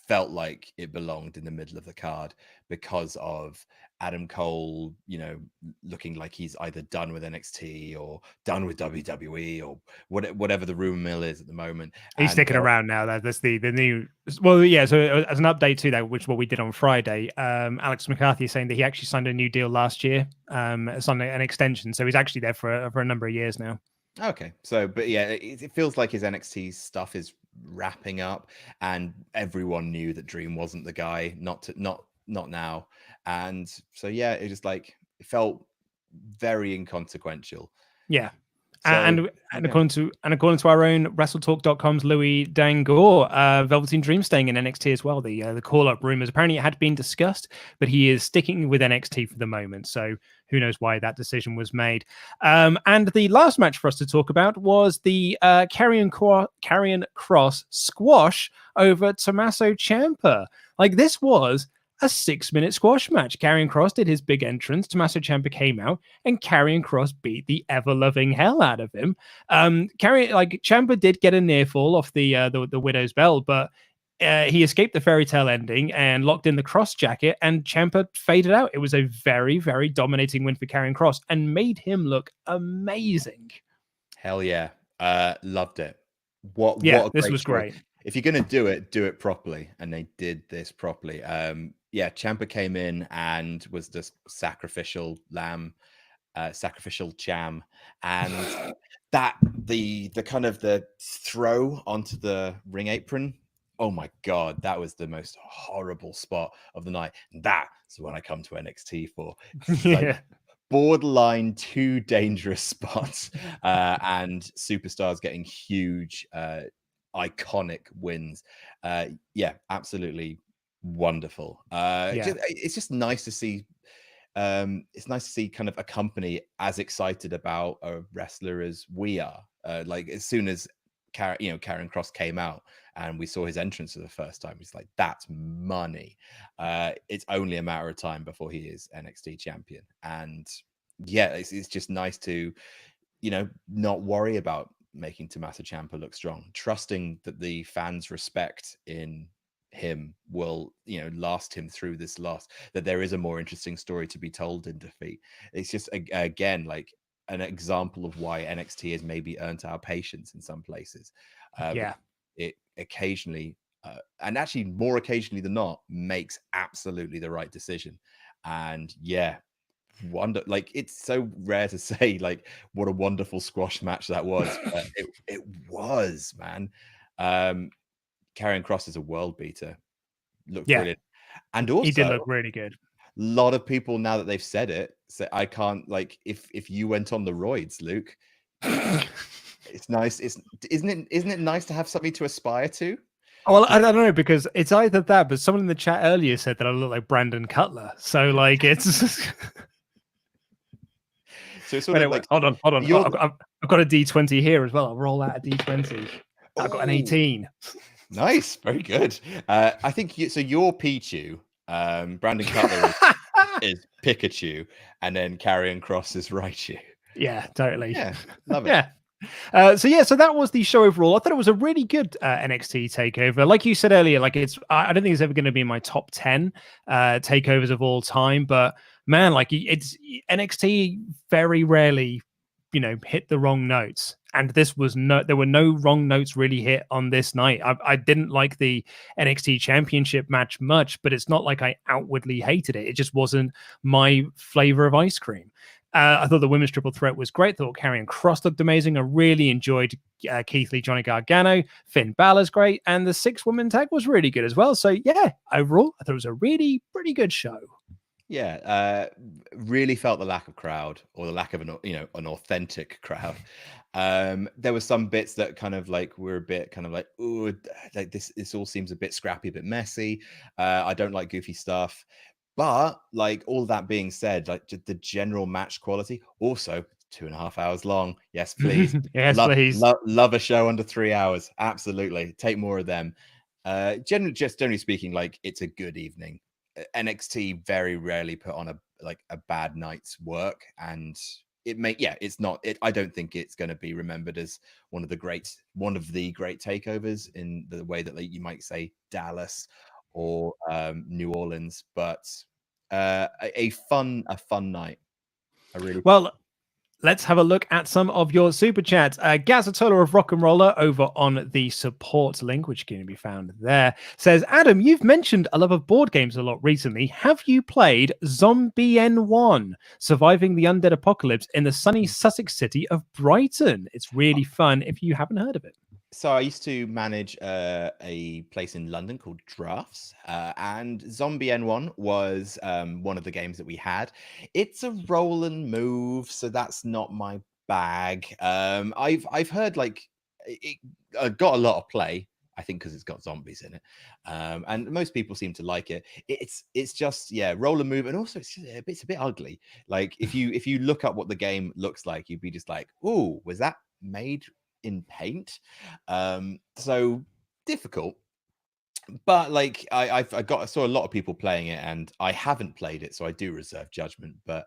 felt like it belonged in the middle of the card because of Adam Cole, you know, looking like he's either done with NXT or done with WWE or whatever the rumor mill is at the moment. He's sticking around now. That's the new. Well, yeah. So as an update to that, which is what we did on Friday, Alex McCarthy is saying that he actually signed a new deal last year. It's on an extension, so he's actually there for a number of years now. Okay, so but yeah, it feels like his NXT stuff is wrapping up, and everyone knew that Dream wasn't the guy. Not now. And so yeah, it just like it felt very inconsequential. Yeah. So, and according to our own WrestleTalk.com's Louis Dangour, Velveteen Dream staying in NXT as well. The call-up rumors, apparently it had been discussed, but he is sticking with NXT for the moment. So who knows why that decision was made. And the last match for us to talk about was the Carrion Cross squash over Tommaso Ciampa. Like, this was a 6-minute squash match. Carrion Cross did his big entrance. Tommaso Ciampa came out, and Carrion Cross beat the ever-loving hell out of him. Ciampa did get a near fall off the Widow's Bell, but he escaped the fairy tale ending and locked in the cross jacket, and Ciampa faded out. It was a very, very dominating win for Carrion Cross and made him look amazing. Hell yeah. Loved it. This was great. If you're going to do it properly, and they did this properly. Ciampa came in and was the sacrificial lamb, sacrificial cham, and that the kind of the throw onto the ring apron. Oh my God, that was the most horrible spot of the night. That's what I come to NXT for. Like borderline too dangerous spots, and superstars getting huge, iconic wins. Absolutely wonderful. It's just nice to see. It's nice to see kind of a company as excited about a wrestler as we are. Like as soon as Carrion Cross came out and we saw his entrance for the first time, he's like, that's money. It's only a matter of time before he is NXT champion. And yeah, it's just nice to, not worry about making Tommaso Ciampa look strong, trusting that the fans' respect in him will, last him through this loss, that there is a more interesting story to be told in defeat. It's just, again, like an example of why NXT has maybe earned our patience in some places. It occasionally, and actually more occasionally than not, makes absolutely the right decision. And yeah, like, it's so rare to say like what a wonderful squash match that was, but it was, man. Karrion Kross is a world beater, looked brilliant. And he did also look really good. a lot of people, now that they've said it, say I can't, like, if you went on the roids, Luke, it's nice. Isn't it nice to have something to aspire to? Well, I don't know, because it's either that, but someone in the chat earlier said that I look like Brandon Cutler. So like it's so it's sort of like, hold on. I've got a D20 here as well. I'll roll out a D20. I've got an 18. Nice, very good. I think your Pichu, Brandon Cutler is Pikachu, and then Karrion Kross is Raichu. Yeah, totally. Yeah, love it. Yeah. So that was the show overall. I thought it was a really good NXT takeover. Like you said earlier, like I don't think it's ever going to be in my top 10 takeovers of all time, but man, like it's NXT very rarely, hit the wrong notes. And there were no wrong notes really hit on this night. I didn't like the NXT Championship match much, but it's not like I outwardly hated it. It just wasn't my flavor of ice cream. I thought the women's triple threat was great. I thought Karrion Kross looked amazing. I really enjoyed Keith Lee, Johnny Gargano. Finn Balor's great. And the 6-woman tag was really good as well. So yeah, overall, I thought it was a really pretty good show. Yeah, really felt the lack of crowd, or the lack of an authentic crowd. There were some bits that kind of like were a bit kind of like, ooh, like this all seems a bit scrappy, a bit messy. I don't like goofy stuff. But like, all that being said, like the general match quality, also 2.5 hours long. Yes, please. Yes, please. Love a show under 3 hours. Absolutely. Take more of them. Generally speaking, like, it's a good evening. NXT very rarely put on a bad night's work, and it's not. I don't think it's going to be remembered as one of the great takeovers in the way that, like, you might say Dallas or New Orleans, but a fun night. Let's have a look at some of your super chats. Gazatola of Rock and Roller over on the support link, which can be found there, says, Adam, you've mentioned a love of board games a lot recently. Have you played Zombie N1, Surviving the Undead Apocalypse in the sunny Sussex city of Brighton? It's really fun if you haven't heard of it. So I used to manage a place in London called Drafts, and Zombie N1 was one of the games that we had. It's a roll and move, so that's not my bag. I've heard, like, it got a lot of play, I think, because it's got zombies in it, and most people seem to like it. It's just, yeah, roll and move, and also it's a bit ugly. Like, if you look up what the game looks like, you'd be just like, oh, was that made in paint? So difficult. But like, I saw a lot of people playing it, and I haven't played it, so I do reserve judgment. But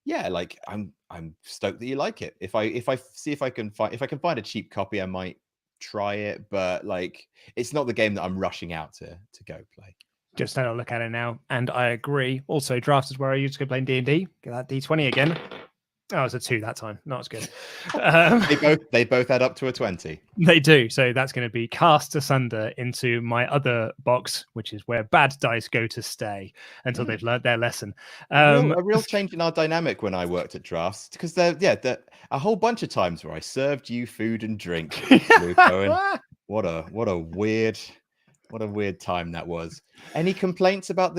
yeah, like, I'm stoked that you like it. If I can find a cheap copy, I might try it. But like, it's not the game that I'm rushing out to go play. Just had a look at it now, and I agree. Also, Drafts is where I used to go playing D&D. Get that D20 again. Oh, it's a 2 that time. Not as good. They both add up to a 20. They do. So that's going to be cast asunder into my other box, which is where bad dice go to stay until they've learned their lesson. A real change in our dynamic when I worked at Drafts, because there a whole bunch of times where I served you food and drink. Luke Owen. What a weird time that was. Any complaints about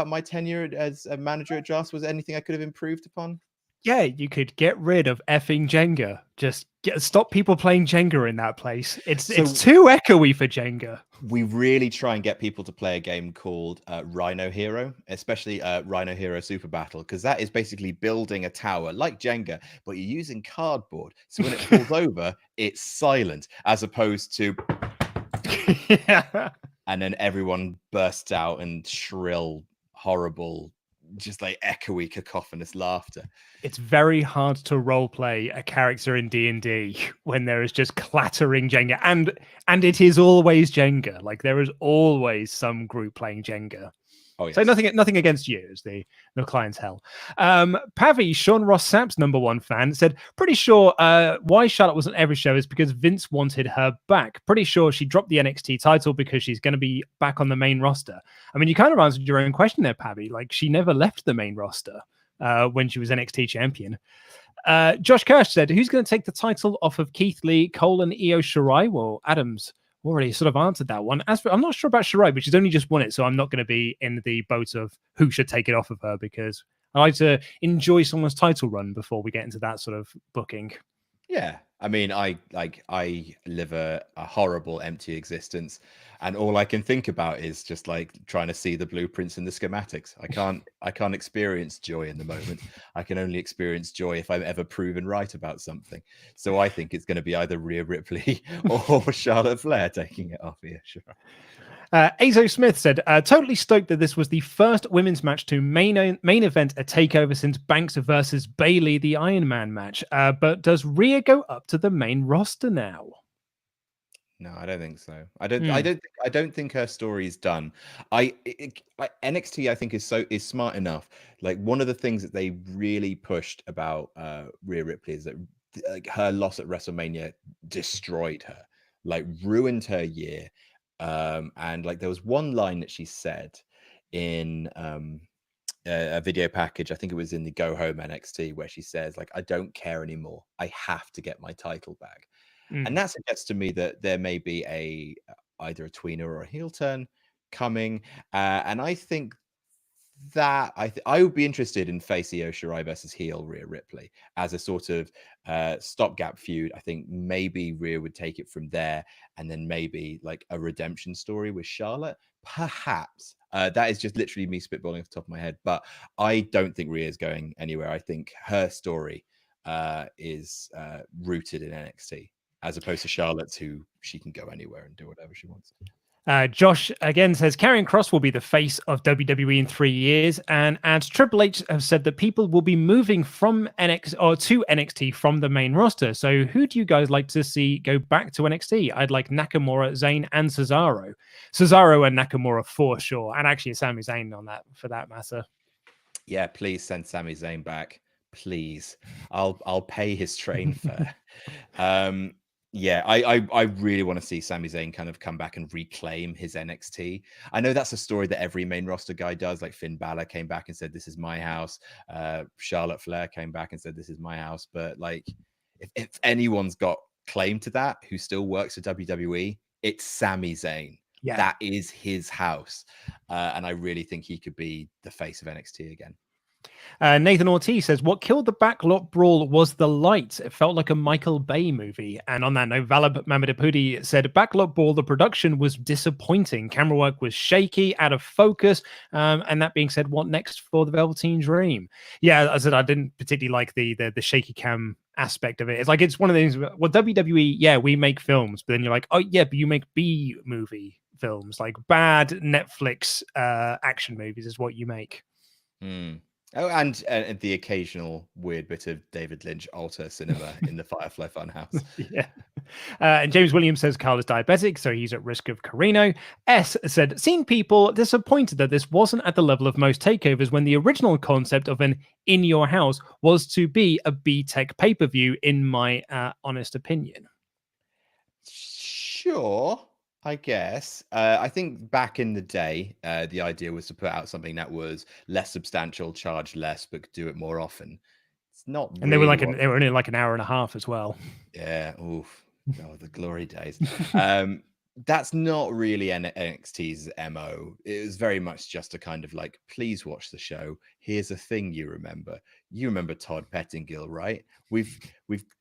my tenure as a manager at Drafts? Was there anything I could have improved upon? Yeah, you could get rid of effing Jenga. Just stop people playing Jenga in that place. It's So too echoey for Jenga. we really try and get people to play a game called Rhino Hero, especially Rhino Hero Super Battle, because that is basically building a tower like Jenga, but you're using cardboard. So when it falls over, it's silent, as opposed to Yeah. and then everyone bursts out in shrill, horrible, just like echoey, cacophonous laughter. It's very hard to roleplay a character in D&D when there is just clattering Jenga, and it is always Jenga. Like there is always some group playing Jenga. Oh, yes. So nothing against you, is the clientele. Pavi, Sean Ross Sapp's #1 fan, said, pretty sure why Charlotte wasn't every show is because Vince wanted her back. Pretty sure she dropped the NXT title because she's going to be back on the main roster. I mean, you kind of answered your own question there, Pavi. Like, she never left the main roster when she was NXT champion. Josh Kirsch said, who's going to take the title off of Keith Lee, Cole, and Io Shirai? Well, Adams already sort of answered that one. As for, I'm not sure about Shirai, but she's only just won it, so I'm not going to be in the boat of who should take it off of her, because I like to enjoy someone's title run before we get into that sort of booking. Yeah, I mean, I live a horrible, empty existence, and all I can think about is just like trying to see the blueprints and the schematics. I can't experience joy in the moment. I can only experience joy if I'm ever proven right about something. So I think it's going to be either Rhea Ripley or Charlotte Flair taking it off here. Sure. Azo Smith said, totally stoked that this was the first women's match to main event a takeover since Banks versus Bayley, the Iron Man match. But does Rhea go up to the main roster now? No, I don't think so. I don't think her story is done. NXT I think is smart enough. Like one of the things that they really pushed about Rhea Ripley is that like her loss at WrestleMania destroyed her, like ruined her year. And like there was one line that she said in a video package, I think it was in the Go Home NXT, where she says like, I don't care anymore, I have to get my title back. And that suggests to me that there may be either a tweener or a heel turn coming, and I think that I would be interested in face Io Shirai versus heel Rhea Ripley as a sort of stopgap feud. I think maybe Rhea would take it from there, and then maybe like a redemption story with Charlotte, perhaps. That is just literally me spitballing off the top of my head, but I don't think Rhea is going anywhere. I think her story is rooted in NXT, as opposed to Charlotte's, who she can go anywhere and do whatever she wants. Josh again says Karrion Kross will be the face of WWE in 3 years, and Triple H have said that people will be moving from NXT or to NXT from the main roster. So who do you guys like to see go back to NXT? I'd like Nakamura, Zayn, and Cesaro. Cesaro and Nakamura for sure, and actually Sami Zayn on that for that matter. Yeah, please send Sami Zayn back. Please, I'll pay his train fare. Yeah, I really want to see Sami Zayn kind of come back and reclaim his NXT. I know that's a story that every main roster guy does. Like Finn Balor came back and said, "This is my house." Charlotte Flair came back and said, "This is my house." But like, if anyone's got claim to that, who still works for WWE, it's Sami Zayn. Yeah, that is his house, and I really think he could be the face of NXT again. Nathan Ortiz says, what killed the Backlot brawl was the lights. It felt like a Michael Bay movie. And on that note, Valab Mamadapudi said, Backlot brawl, the production was disappointing. Camera work was shaky, out of focus. And that being said, what next for the Velveteen Dream? Yeah, I said I didn't particularly like the shaky cam aspect of it. It's like, it's one of the things, well, WWE, yeah, we make films, but then you're like, oh yeah, but you make B movie films, like bad Netflix action movies is what you make. Oh, and the occasional weird bit of David Lynch alter cinema in the Firefly Funhouse. Yeah. And James Williams says Carl is diabetic, so he's at risk of Carino. S said, seen people disappointed that this wasn't at the level of most takeovers when the original concept of an in your house was to be a B-Tech pay-per-view, in my honest opinion. Sure. I guess. I think back in the day, the idea was to put out something that was less substantial, charge less, but could do it more often. It's not. And they were like they were only like an hour and a half as well. Yeah. Oof. Oh, the glory days. that's not really NXT's MO. It was very much just a kind of like, please watch the show. Here's a thing you remember. You remember Todd Pettingill, right? We've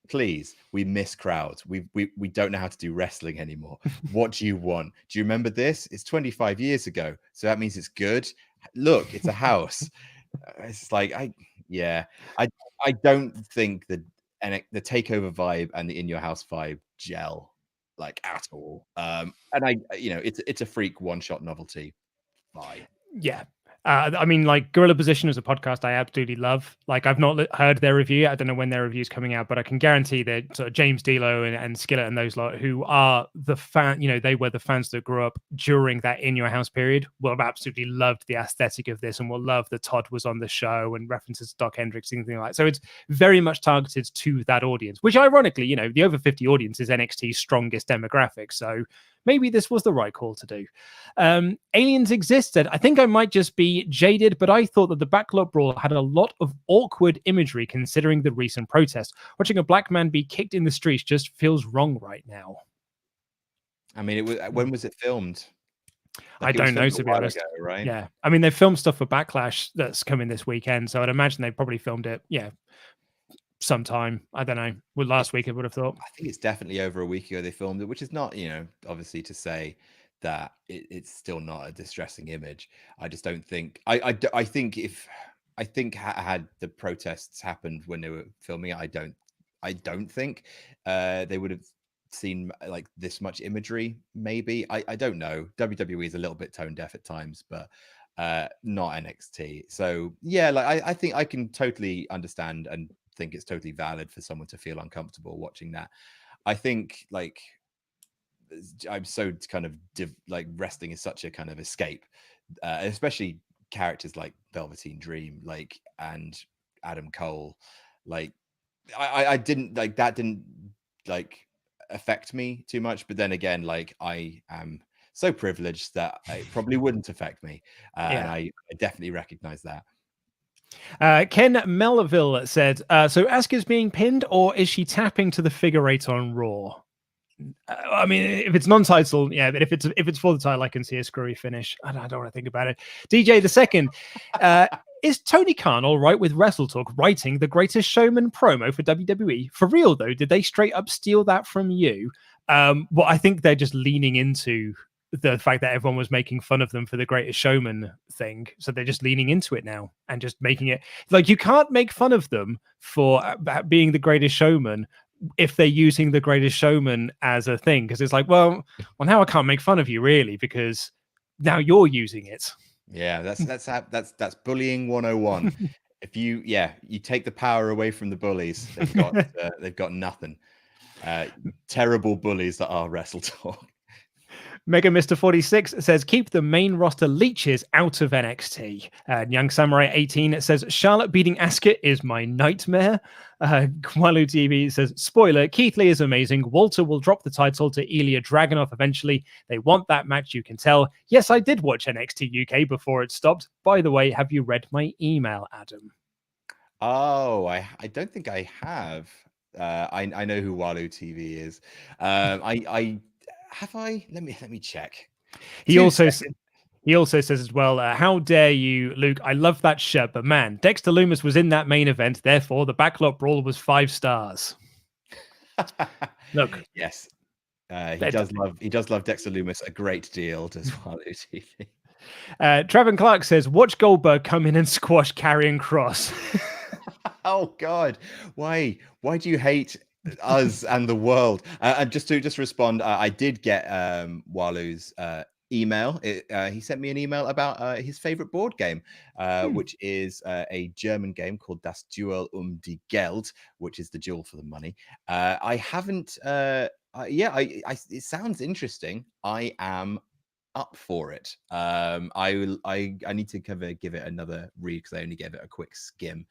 please, we miss crowds. We don't know how to do wrestling anymore. What do you want? Do you remember this? It's 25 years ago, so that means it's good. Look, it's a house. It's like I don't think the takeover vibe and the in your house vibe gel like at all. And it's a freak one-shot novelty. Bye. Yeah. I mean, like Gorilla Position is a podcast I absolutely love. Like, I've not heard their review. I don't know when their review's coming out, but I can guarantee that sort of James D'Lo and Skillet and those lot who are the fan, they were the fans that grew up during that in your house period, will have absolutely loved the aesthetic of this and will love that Todd was on the show and references to Doc Hendricks, things like that. So it's very much targeted to that audience, which ironically, the over 50 audience is NXT's strongest demographic. So maybe this was the right call to do. Aliens Existed. I think I might just be jaded, but I thought that the Backlot brawl had a lot of awkward imagery considering the recent protest. Watching a black man be kicked in the streets just feels wrong right now. I mean, when was it filmed? I don't know, to be honest. Ago, right? Yeah. I mean, they filmed stuff for Backlash that's coming this weekend, so I'd imagine they probably filmed it, sometime. I don't know. Well, last week I would have thought. I think it's definitely over a week ago they filmed it, which is not, obviously to say that it's still not a distressing image. I just don't think. I think had the protests happened when they were filming it, I don't think they would have seen like this much imagery. Maybe I don't know. WWE is a little bit tone deaf at times, but not NXT. So yeah, like I think I can totally understand and think it's totally valid for someone to feel uncomfortable watching that. I think like I'm so kind of like wrestling is such a kind of escape, especially characters like Velveteen Dream, like and Adam Cole. Like I didn't like that didn't like affect me too much, but then again, like I am so privileged that it probably wouldn't affect me, and I definitely recognize that. Ken Melville said, so Asuka's being pinned, or is she tapping to the figure eight on Raw? I mean, if it's non-title, yeah, but if it's for the title, I can see a screwy finish. I don't want to think about it. DJ the second, is Tony Khan all right with WrestleTalk writing the Greatest Showman promo for WWE? For real though, did they straight up steal that from you? Well, I think they're just leaning into the fact that everyone was making fun of them for the Greatest Showman thing. So they're just leaning into it now and just making it like you can't make fun of them for being the Greatest Showman if they're using the Greatest Showman as a thing. Because it's like, well, now I can't make fun of you really because now you're using it. Yeah, that's bullying 101. If you take the power away from the bullies, they've got nothing. Terrible bullies that are WrestleTalk. Mega Mr. 46 says, keep the main roster leeches out of NXT. Young Samurai 18 says, Charlotte beating Asuka is my nightmare. Kwalu TV says, spoiler, Keith Lee is amazing. Walter will drop the title to Ilya Dragunov eventually. They want that match, you can tell. Yes, I did watch NXT UK before it stopped. By the way, have you read my email, Adam? Oh, I don't think I have. I know who Walu TV is. I have I? Let me check. He also says as well, how dare you, Luke? I love that shirt, but man, Dexter Lumis was in that main event. Therefore, the Backlot brawl was 5 stars. Look, yes, he does love Dexter Lumis a great deal. Does Walu TV. Trevin Clark says, watch Goldberg come in and squash Carrion Cross. Oh God, why do you hate us and the world? And just to respond, I did get Walu's email. He sent me an email about his favorite board game, which is a German game called Das Duell die Geld, which is the duel for the money. I haven't. It sounds interesting. I am up for it. I need to give it another read because I only gave it a quick skim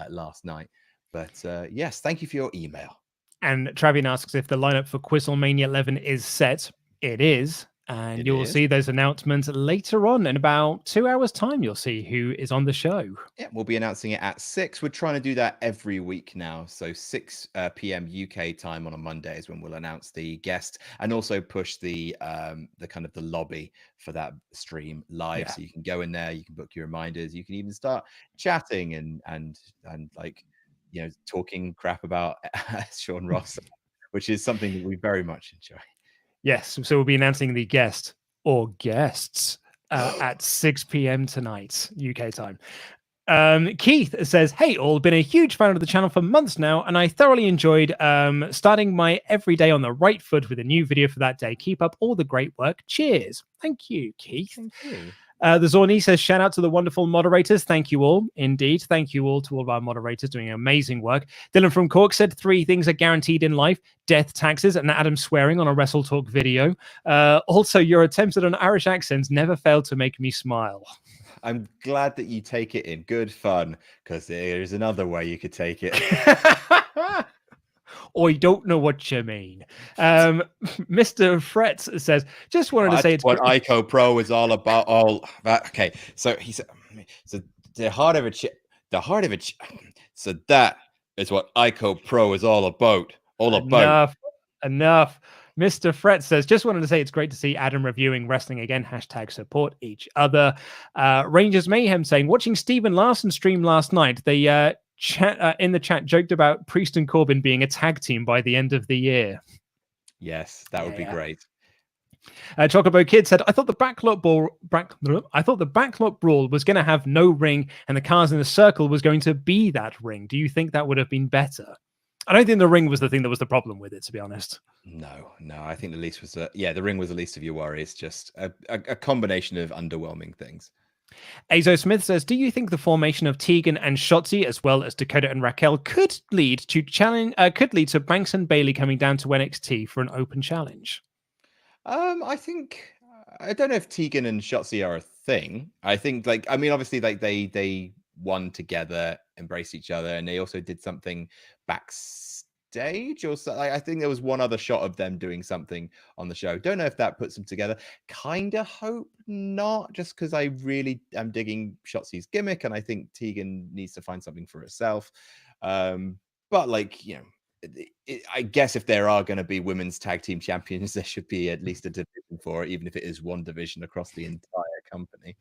last night. But yes, thank you for your email. And Travian asks if the lineup for Quizlemania 11 is set. It is. And you'll see those announcements later on in about 2 hours' time. You'll see who is on the show. Yeah, we'll be announcing it at 6. We're trying to do that every week now. So 6 p.m. UK time on a Monday is when we'll announce the guest, and also push the kind of the lobby for that stream live. So you can go in there, you can book your reminders, you can even start chatting and like, you know, talking crap about Sean Ross, which is something that we very much enjoy. Yes, so we'll be announcing the guest or guests at 6 p.m. tonight, UK time. Keith says, hey, all, been a huge fan of the channel for months now, and I thoroughly enjoyed starting my every day on the right foot with a new video for that day. Keep up all the great work. Cheers. Thank you, Keith. Thank you. The Zorni says, shout out to the wonderful moderators. Thank you all. Indeed. Thank you all to all of our moderators doing amazing work. Dylan from Cork said 3 things are guaranteed in life: death, taxes, and Adam swearing on a WrestleTalk video. Also, your attempts at an Irish accent never failed to make me smile. I'm glad that you take it in good fun, because there's another way you could take it. I don't know what you mean. Mr. Fretz says, just wanted to say it's what ICO Pro is all about. All that. Okay, so he said, so the heart of a so that is what ICO Pro is all about. Enough. Mr. Fretz says, just wanted to say it's great to see Adam reviewing wrestling again. # support each other. Rangers Mayhem saying, watching Stephen Larson stream last night, they in the chat joked about Priest and Corbin being a tag team by the end of the year. Yes, that would be great. Chocobo Kid said, I thought the Backlot brawl was going to have no ring, and the cars in the circle was going to be that ring. Do you think that would have been better? I don't think the ring was the thing that was the problem with it, to be honest. No. I think the least was the ring was the least of your worries. Just a combination of underwhelming things. Azo Smith says, do you think the formation of Tegan and Shotzi, as well as Dakota and Raquel, could lead to Banks and Bailey coming down to NXT for an open challenge? I think, I don't know if Tegan and Shotzi are a thing. I think, obviously, they won together, embraced each other, and they also did something backstage, or so. I think there was one other shot of them doing something on the show. Don't know if that puts them together. Kind of hope not, just because I really am digging Shotzi's gimmick, and I think Tegan needs to find something for herself. But I guess if there are going to be women's tag team champions, there should be at least a division for it, even if it is one division across the entire company.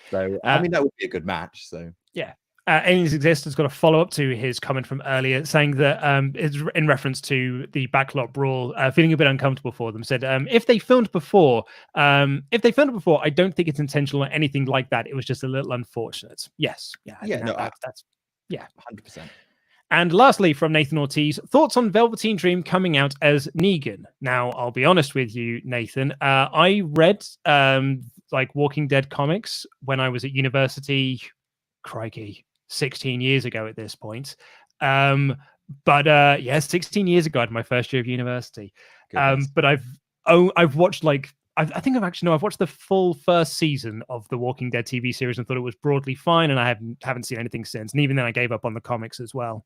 So, that would be a good match. So, yeah. Aliens Exist has got a follow-up to his comment from earlier, saying that it's in reference to the Backlot brawl, feeling a bit uncomfortable for them. Said, if they filmed before, I don't think it's intentional or anything like that. It was just a little unfortunate. Yes. That's 100%. And lastly, from Nathan Ortiz, thoughts on Velveteen Dream coming out as Negan. Now, I'll be honest with you, Nathan. I read Walking Dead comics when I was at university. Crikey, 16 years ago at this point. 16 years ago, I had my first year of university. But I've watched I've watched the full first season of the Walking Dead TV series and thought it was broadly fine, and I haven't seen anything since. And even then, I gave up on the comics as well.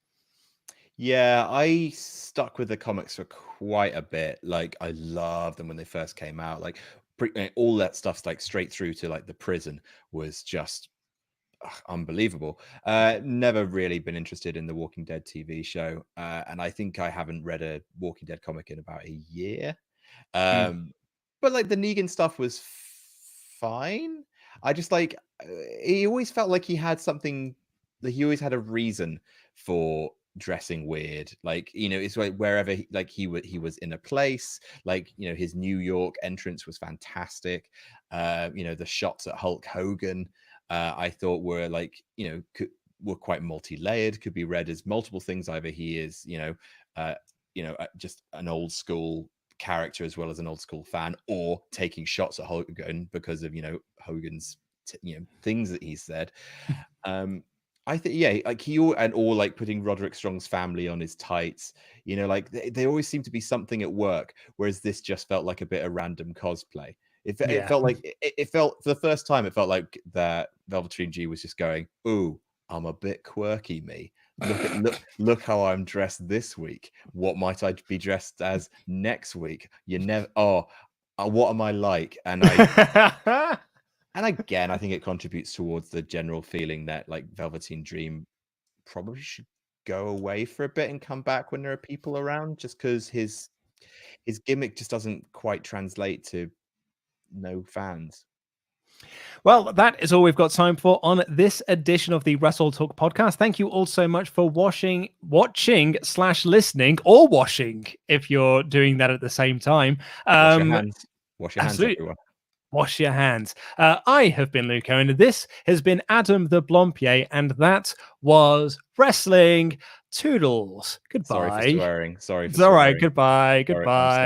Yeah, I stuck with the comics for quite a bit. I loved them when they first came out. All that stuff's straight through to the prison was just unbelievable. Never really been interested in the Walking Dead TV show, and I think I haven't read a Walking Dead comic in about a year. But the Negan stuff was fine. I just he always felt like he had something. He always had a reason for dressing weird. It's wherever he was in a place. His New York entrance was fantastic. The shots at Hulk Hogan, I thought were were quite multi-layered, could be read as multiple things. Either he is just an old school character as well as an old school fan, or taking shots at Hogan because of Hogan's things that he said. I think putting Roderick Strong's family on his tights. They always seem to be something at work, whereas this just felt like a bit of random cosplay. It felt for the first time, it felt like that Velveteen G was just going, "Ooh, I'm a bit quirky, me. Look how I'm dressed this week. What might I be dressed as next week? what am I like? And I and again, I think it contributes towards the general feeling that like Velveteen Dream probably should go away for a bit and come back when there are people around, just because his gimmick just doesn't quite translate to no fans. Well, that is all we've got time for on this edition of the WrestleTalk podcast. Thank you all so much for watching/listening, or washing if you're doing that at the same time. Wash your hands. Wash your absolutely. hands, everyone. Wash your hands. I have been Luke Owen, and this has been Adam the Blompier, and that was Wrestling Toodles. Goodbye. Sorry for swearing. Sorry for It's all right. swearing. Goodbye. Sorry, I'm Goodbye.